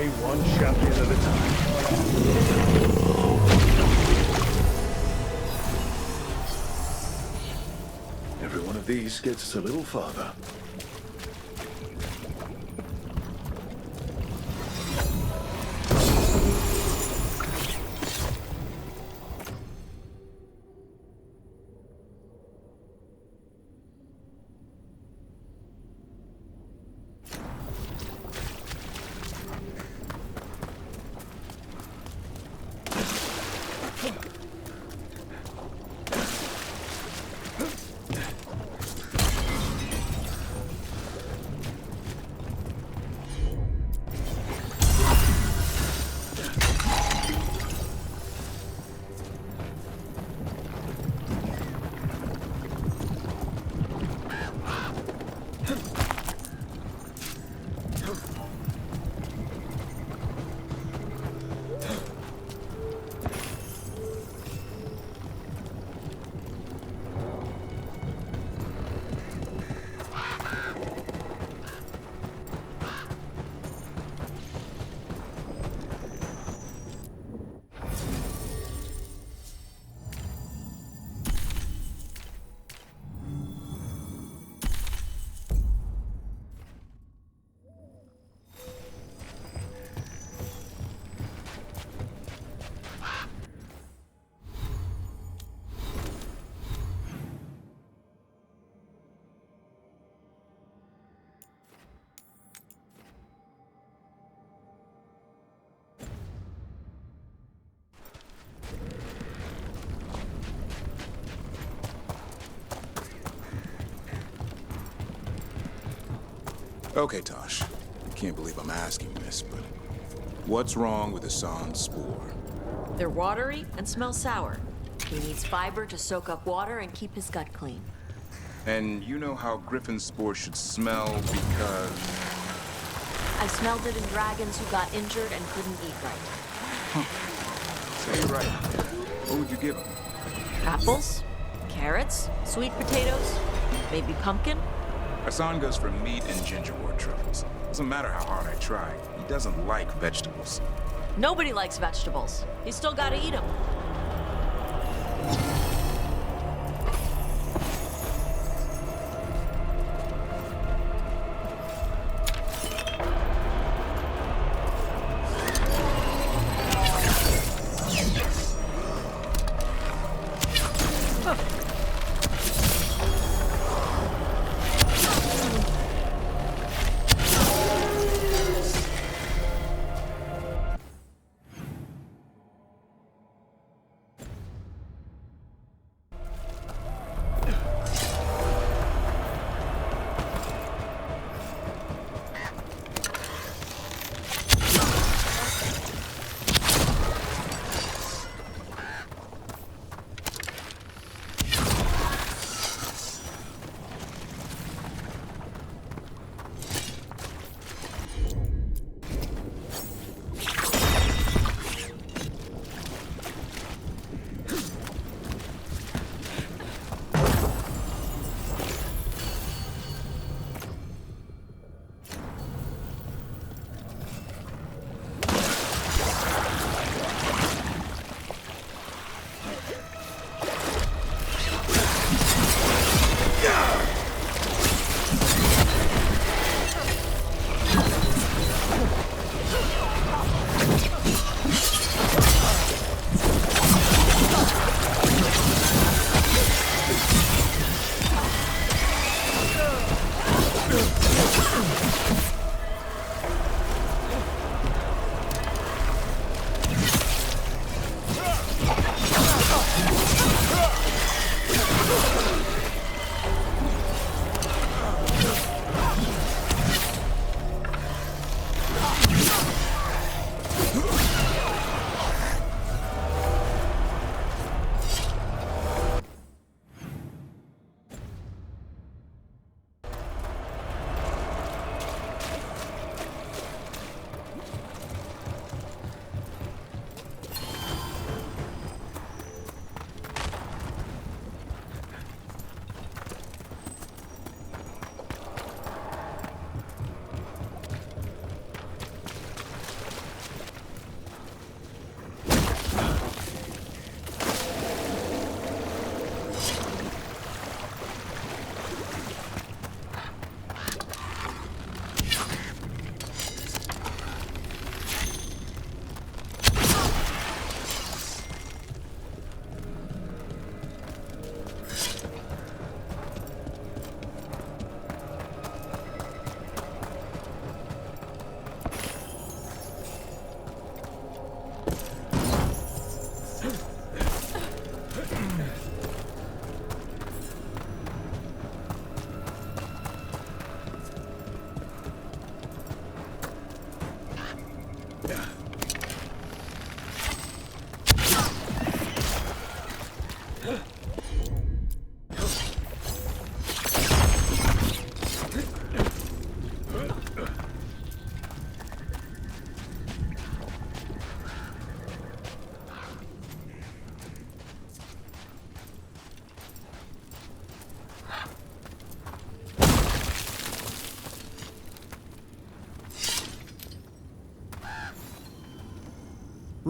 Speaker 1: way one champion at a time. Every one of these gets us a little farther.
Speaker 15: Okay, Taash. I can't believe I'm asking this, but what's wrong with Hassan's spore?
Speaker 16: They're watery and smell sour. He needs fiber to soak up water and keep his gut clean.
Speaker 15: And you know how Griffin's spore should smell because...
Speaker 16: I smelled it in dragons who got injured and couldn't eat right.
Speaker 15: So you're right. What would you give him?
Speaker 16: Apples, carrots, sweet potatoes, maybe pumpkin.
Speaker 15: Hassan goes for meat and gingerwort truffles. Doesn't matter how hard I try. He doesn't like vegetables.
Speaker 16: Nobody likes vegetables. You still gotta eat them.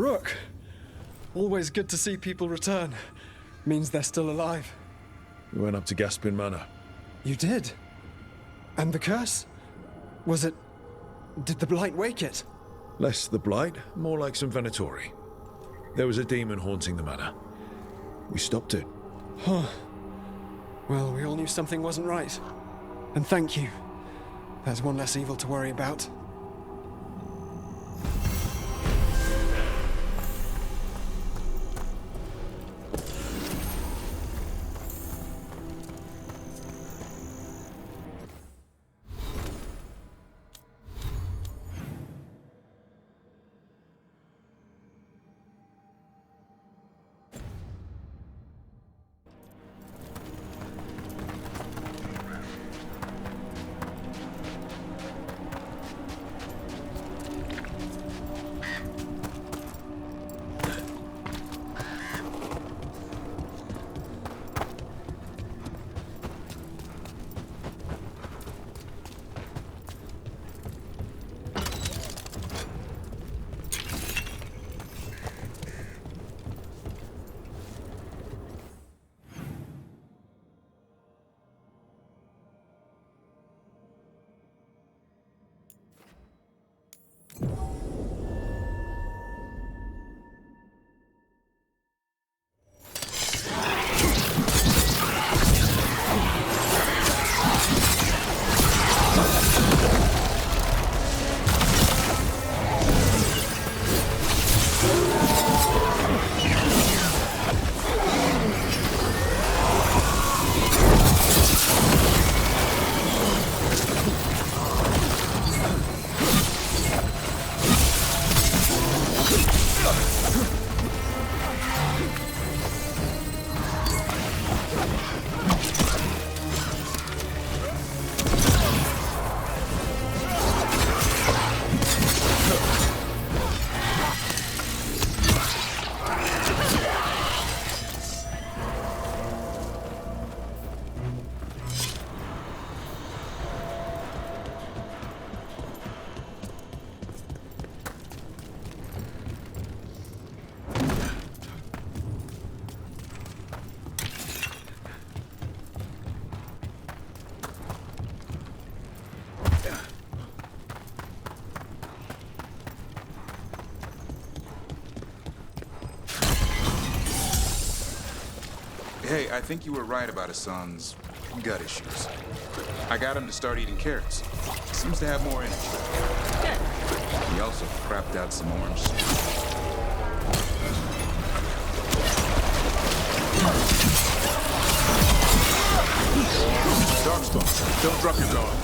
Speaker 24: Rook! Always good to see people return. Means they're still alive.
Speaker 1: We went up to Gaspin Manor.
Speaker 24: You did? And the curse? Was it... Did the Blight wake it?
Speaker 1: Less the Blight, more like some Venatori. There was a demon haunting the manor. We stopped it.
Speaker 24: Huh. Well, we all knew something wasn't right. And thank you. There's one less evil to worry about.
Speaker 15: Hey, I think you were right about Hassan's gut issues. I got him to start eating carrots. Seems to have more energy. He also crapped out some orange.
Speaker 4: Darkspawn, don't drop your guard.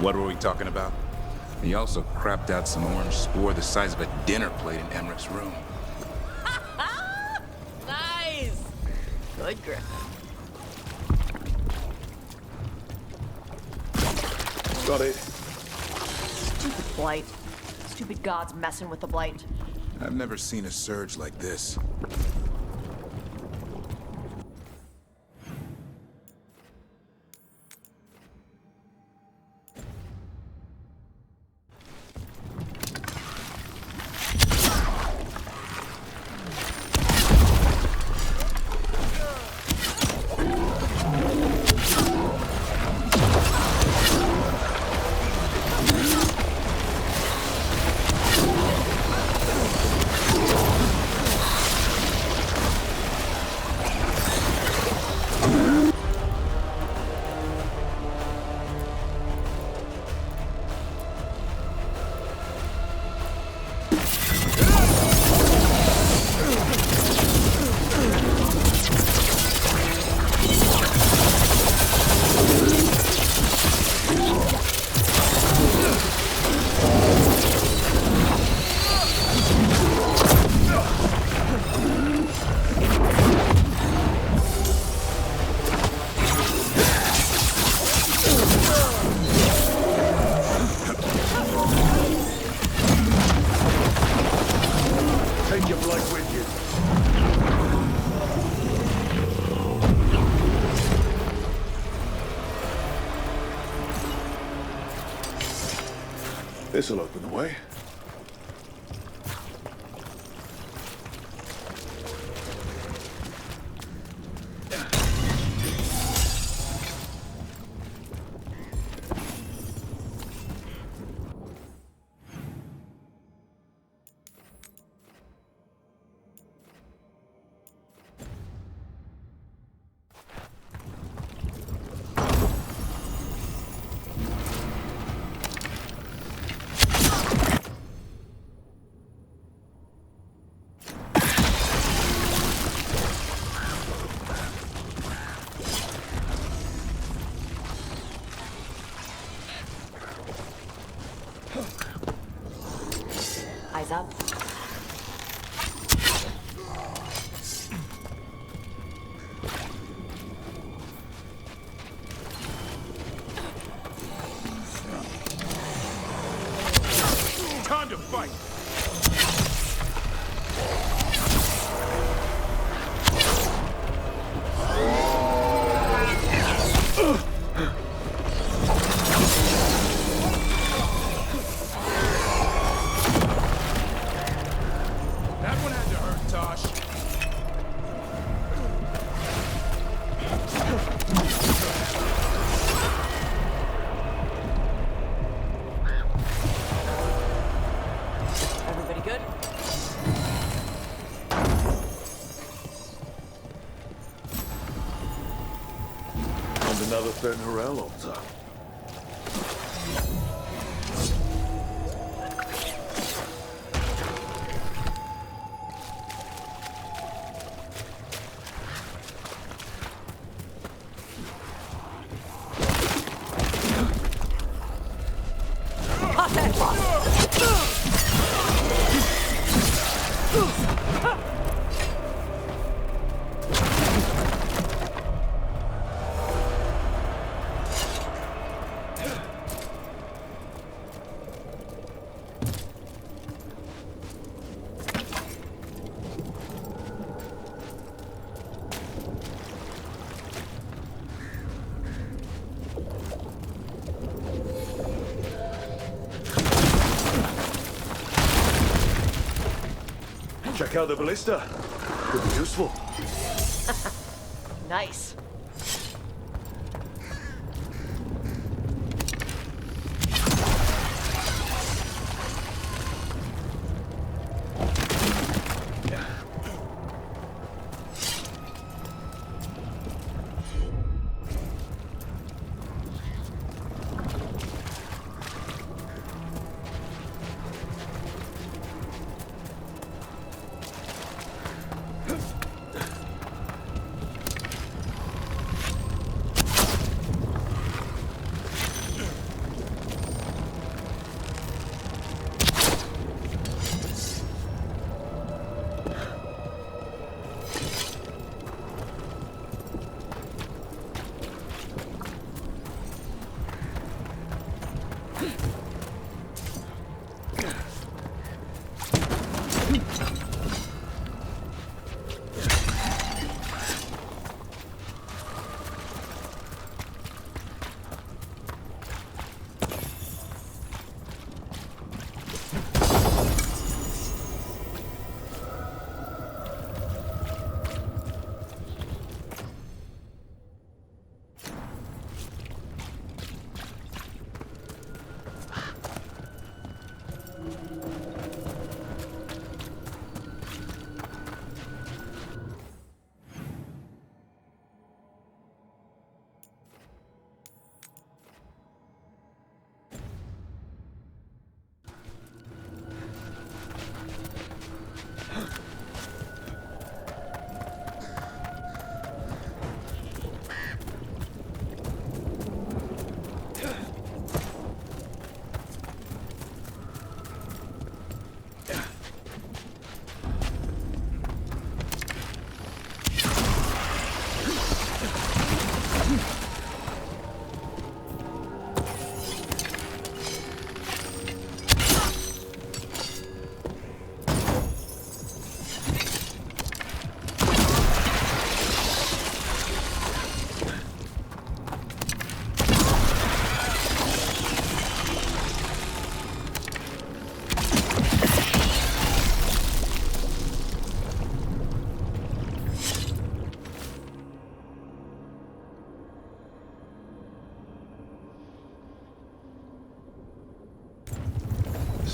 Speaker 15: What were we talking about? He also crapped out some orange spore the size of a dinner plate in Emmrich's room.
Speaker 11: Nice! Good, Griffin.
Speaker 1: Got it.
Speaker 6: Stupid Blight. Stupid gods messing with the Blight.
Speaker 15: I've never seen a surge like this.
Speaker 1: This'll open the way.
Speaker 6: Eyes up.
Speaker 3: Time to fight! That one had to hurt, Taash.
Speaker 6: Everybody good?
Speaker 1: And another Fenrirel altar.
Speaker 6: Hot that
Speaker 1: Check out the ballista. Could be useful.
Speaker 6: Nice.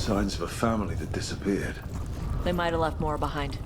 Speaker 1: signs of a family that disappeared.
Speaker 6: They might have left more behind.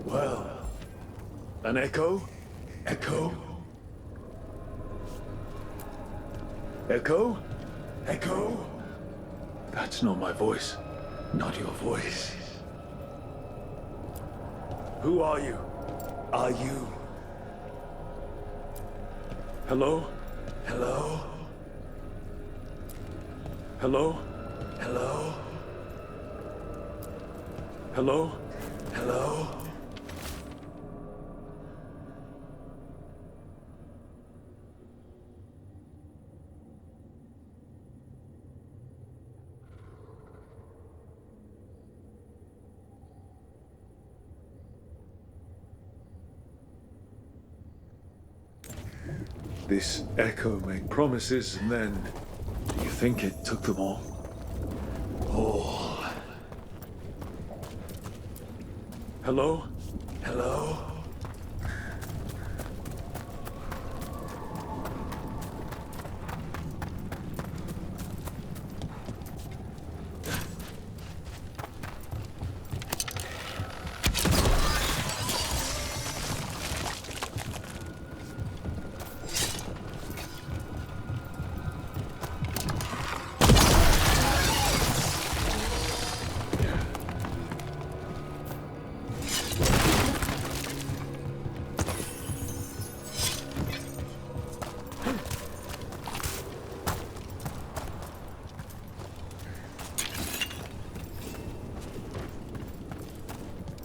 Speaker 1: Well. An echo? Echo? Echo? Echo? That's not my voice. Not your voice. Who are you? Are you? Hello? Hello? Hello? Hello? Hello? Hello? This echo made promises, and then... Do you think it took them all? All. Hello? Hello?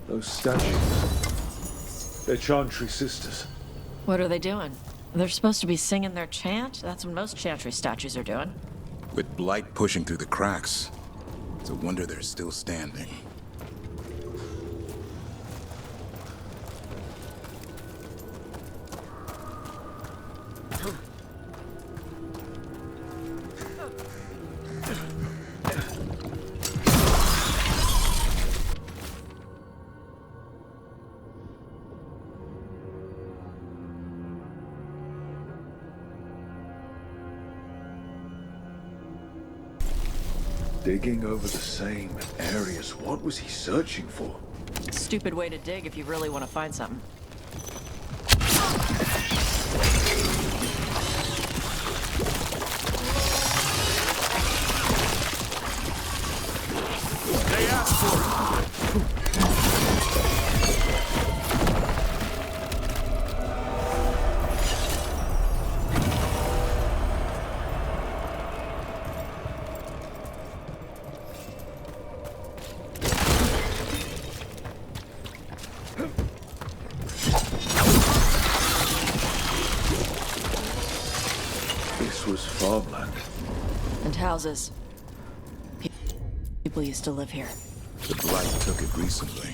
Speaker 1: Those statues. They're Chantry sisters.
Speaker 6: What are they doing? They're supposed to be singing their chant? That's what most Chantry statues are doing.
Speaker 15: With blight pushing through the cracks, it's a wonder they're still standing.
Speaker 1: Digging over the same areas. What was he searching for?
Speaker 6: Stupid way to dig if you really want to find something.
Speaker 3: They asked for it.
Speaker 1: Farmland.
Speaker 6: And houses. People used to live here.
Speaker 15: The blight took it recently.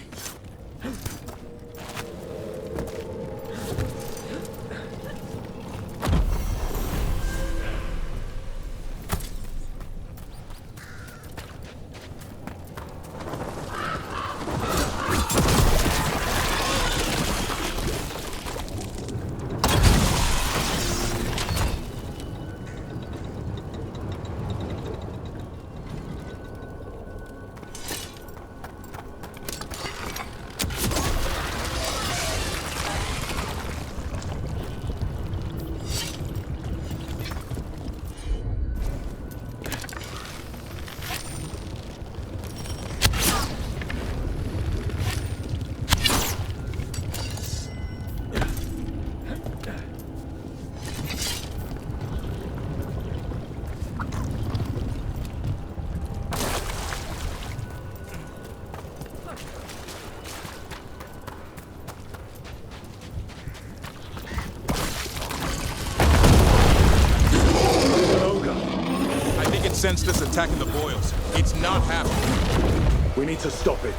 Speaker 15: against us attacking the boils. It's not happening.
Speaker 1: We need to stop it.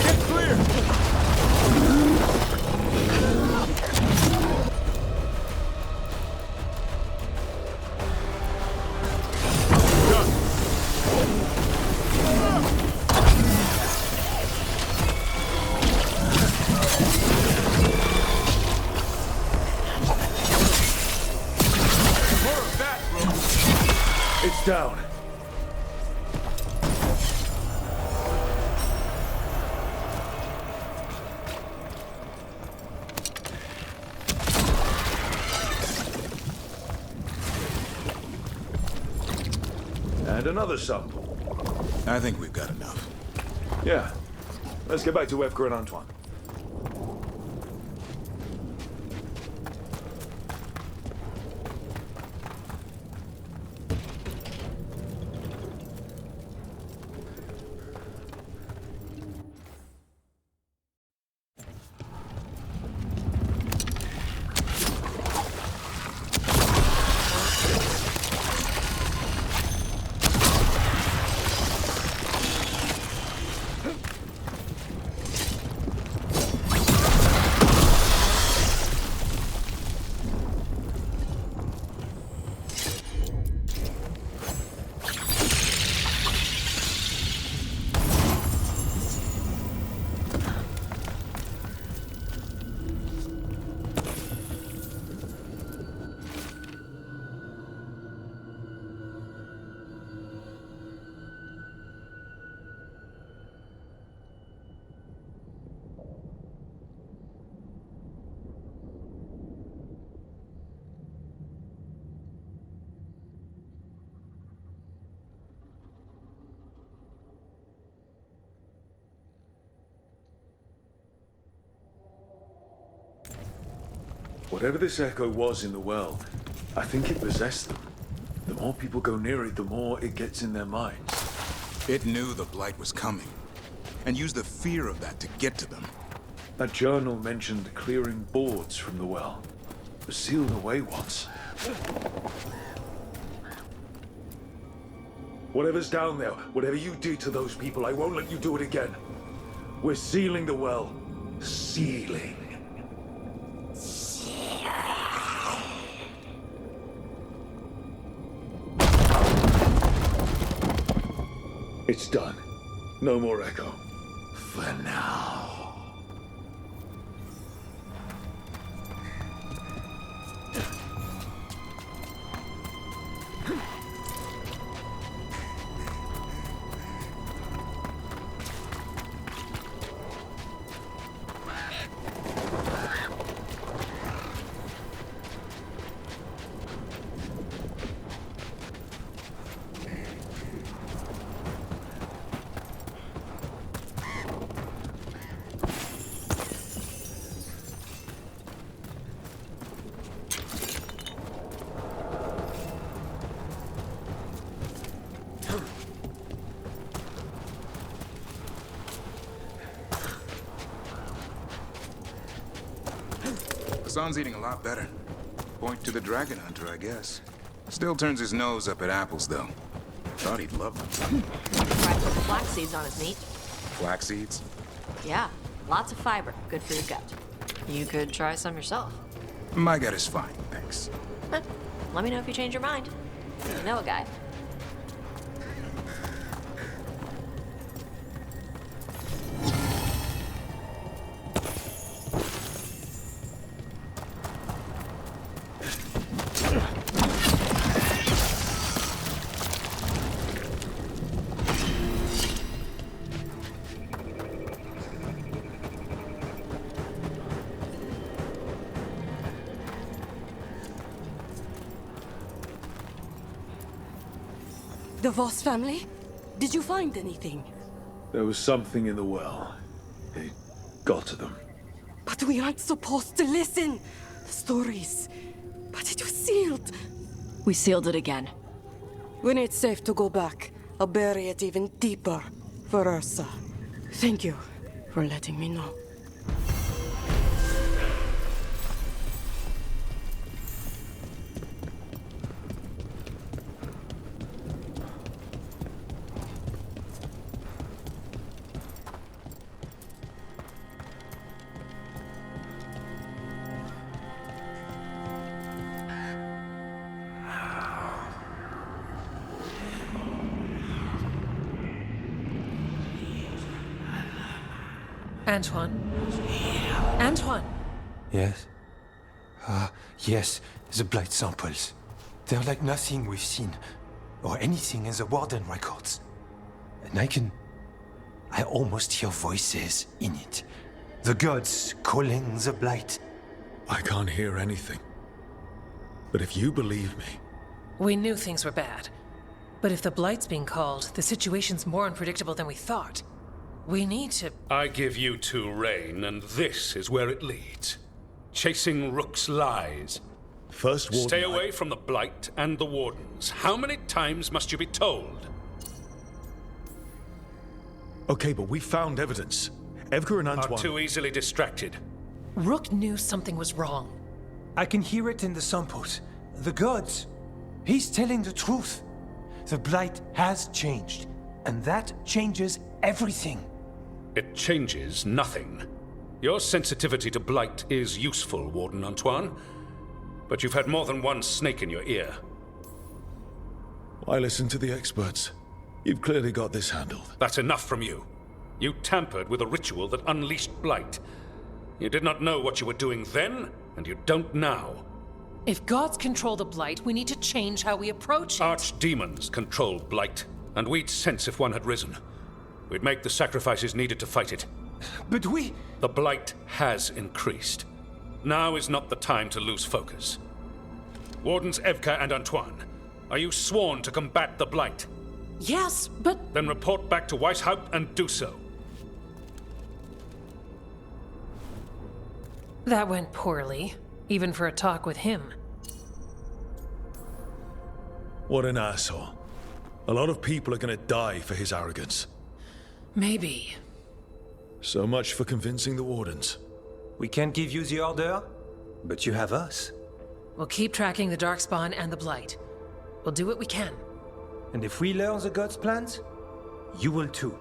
Speaker 15: Get clear!
Speaker 1: It's down. And another sample.
Speaker 15: I think we've got enough.
Speaker 1: Yeah. Let's get back to Veilguard and Antoine. Whatever this echo was in the well, I think it possessed them. The more people go near it, the more it gets in their minds.
Speaker 15: It knew the Blight was coming, and used the fear of that to get to them.
Speaker 1: That journal mentioned clearing boards from the well. It was sealed away once. Whatever's down there, whatever you did to those people, I won't let you do it again. We're sealing the well. Sealing. It's done. No more echo. For now.
Speaker 15: Hassan's eating a lot better. Point to the dragon hunter, I guess. Still turns his nose up at apples, though. Thought he'd love them.
Speaker 16: Tried to put flax seeds on his meat.
Speaker 15: Flax seeds?
Speaker 16: Yeah, lots of fiber. Good for your gut. You could try some yourself.
Speaker 15: My gut is fine, thanks.
Speaker 16: But let me know if you change your mind. You know a guy.
Speaker 21: The Voss family? Did you find anything?
Speaker 1: There was something in the well. It got to them.
Speaker 21: But we aren't supposed to listen. The stories. But it was sealed.
Speaker 16: We sealed it again.
Speaker 21: When it's safe to go back, I'll bury it even deeper for Ursa. Thank you for letting me know.
Speaker 8: Antoine? Antoine!
Speaker 23: Yes? Yes, the blight samples. They're like nothing we've seen, or anything in the Warden records. And I almost hear voices in it. The gods calling the blight.
Speaker 1: I can't hear anything. But if you believe me...
Speaker 8: We knew things were bad. But if the blight's being called, the situation's more unpredictable than we thought. We need to...
Speaker 5: I give you two reign, and this is where it leads. Chasing Rook's lies.
Speaker 1: First Warden...
Speaker 5: Stay away from the Blight and the Wardens. How many times must you be told?
Speaker 1: Okay, but we found evidence. Evgar and Antoine...
Speaker 5: Are too easily distracted.
Speaker 8: Rook knew something was wrong.
Speaker 23: I can hear it in the samples. The gods. He's telling the truth. The blight has changed, and that changes everything.
Speaker 5: It changes nothing. Your sensitivity to blight is useful, Warden Antoine. But you've had more than one snake in your ear.
Speaker 1: I listen to the experts. You've clearly got this handled.
Speaker 5: That's enough from you. You tampered with a ritual that unleashed blight. You did not know what you were doing then, and you don't now.
Speaker 8: If gods control the blight, we need to change how we approach it.
Speaker 5: Archdemons control blight, and we'd sense if one had risen. We'd make the sacrifices needed to fight it.
Speaker 23: But we...
Speaker 5: The blight has increased. Now is not the time to lose focus. Wardens Evgar and Antoine, are you sworn to combat the blight?
Speaker 8: Yes, but...
Speaker 5: Then report back to Weishaupt and do so.
Speaker 8: That went poorly, even for a talk with him.
Speaker 1: What an asshole. A lot of people are gonna die for his arrogance.
Speaker 8: Maybe.
Speaker 1: So much for convincing the Wardens.
Speaker 23: We can't give you the order, but you have us.
Speaker 8: We'll keep tracking the Darkspawn and the Blight. We'll do what we can.
Speaker 23: And if we learn the gods' plans, you will too.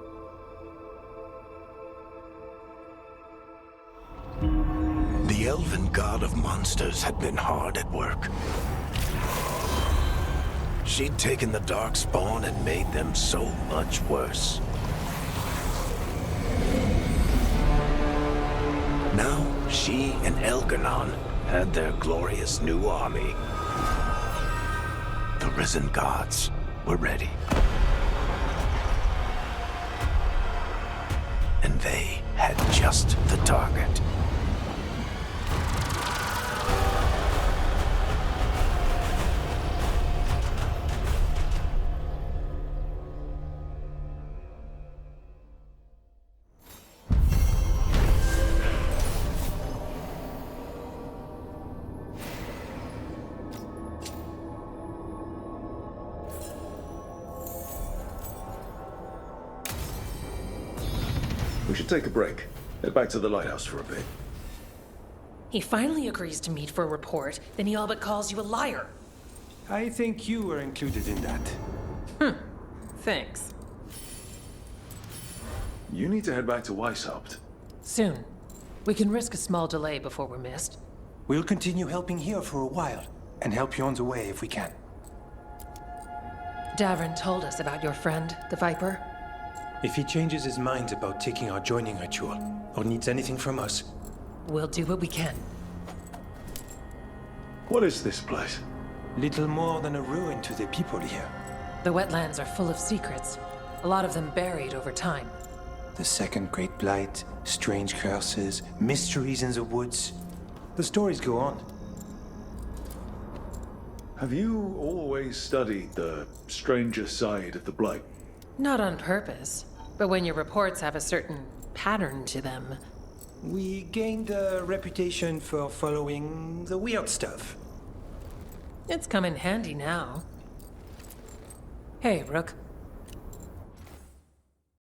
Speaker 17: The elven god of monsters had been hard at work. She'd taken the Darkspawn and made them so much worse. Now, she and Elganon had their glorious new army. The risen gods were ready. And they had just the target.
Speaker 1: We should take a break. Head back to the lighthouse for a bit.
Speaker 8: He finally agrees to meet for a report, then he all but calls you a liar.
Speaker 23: I think you were included in that.
Speaker 8: Thanks.
Speaker 1: You need to head back to Weishaupt.
Speaker 8: Soon. We can risk a small delay before we're missed.
Speaker 23: We'll continue helping here for a while, and help you on the way if we can.
Speaker 8: Davrin told us about your friend, the Viper.
Speaker 23: If he changes his mind about taking our joining ritual, or needs anything from us,
Speaker 8: we'll do what we can.
Speaker 1: What is this place?
Speaker 23: Little more than a ruin to the people here.
Speaker 8: The wetlands are full of secrets, a lot of them buried over time.
Speaker 23: The second great blight, strange curses, mysteries in the woods. The stories go on.
Speaker 1: Have you always studied the stranger side of the Blight?
Speaker 8: Not on purpose, but when your reports have a certain pattern to them.
Speaker 23: We gained a reputation for following the weird stuff.
Speaker 8: It's come in handy now. Hey, Rook.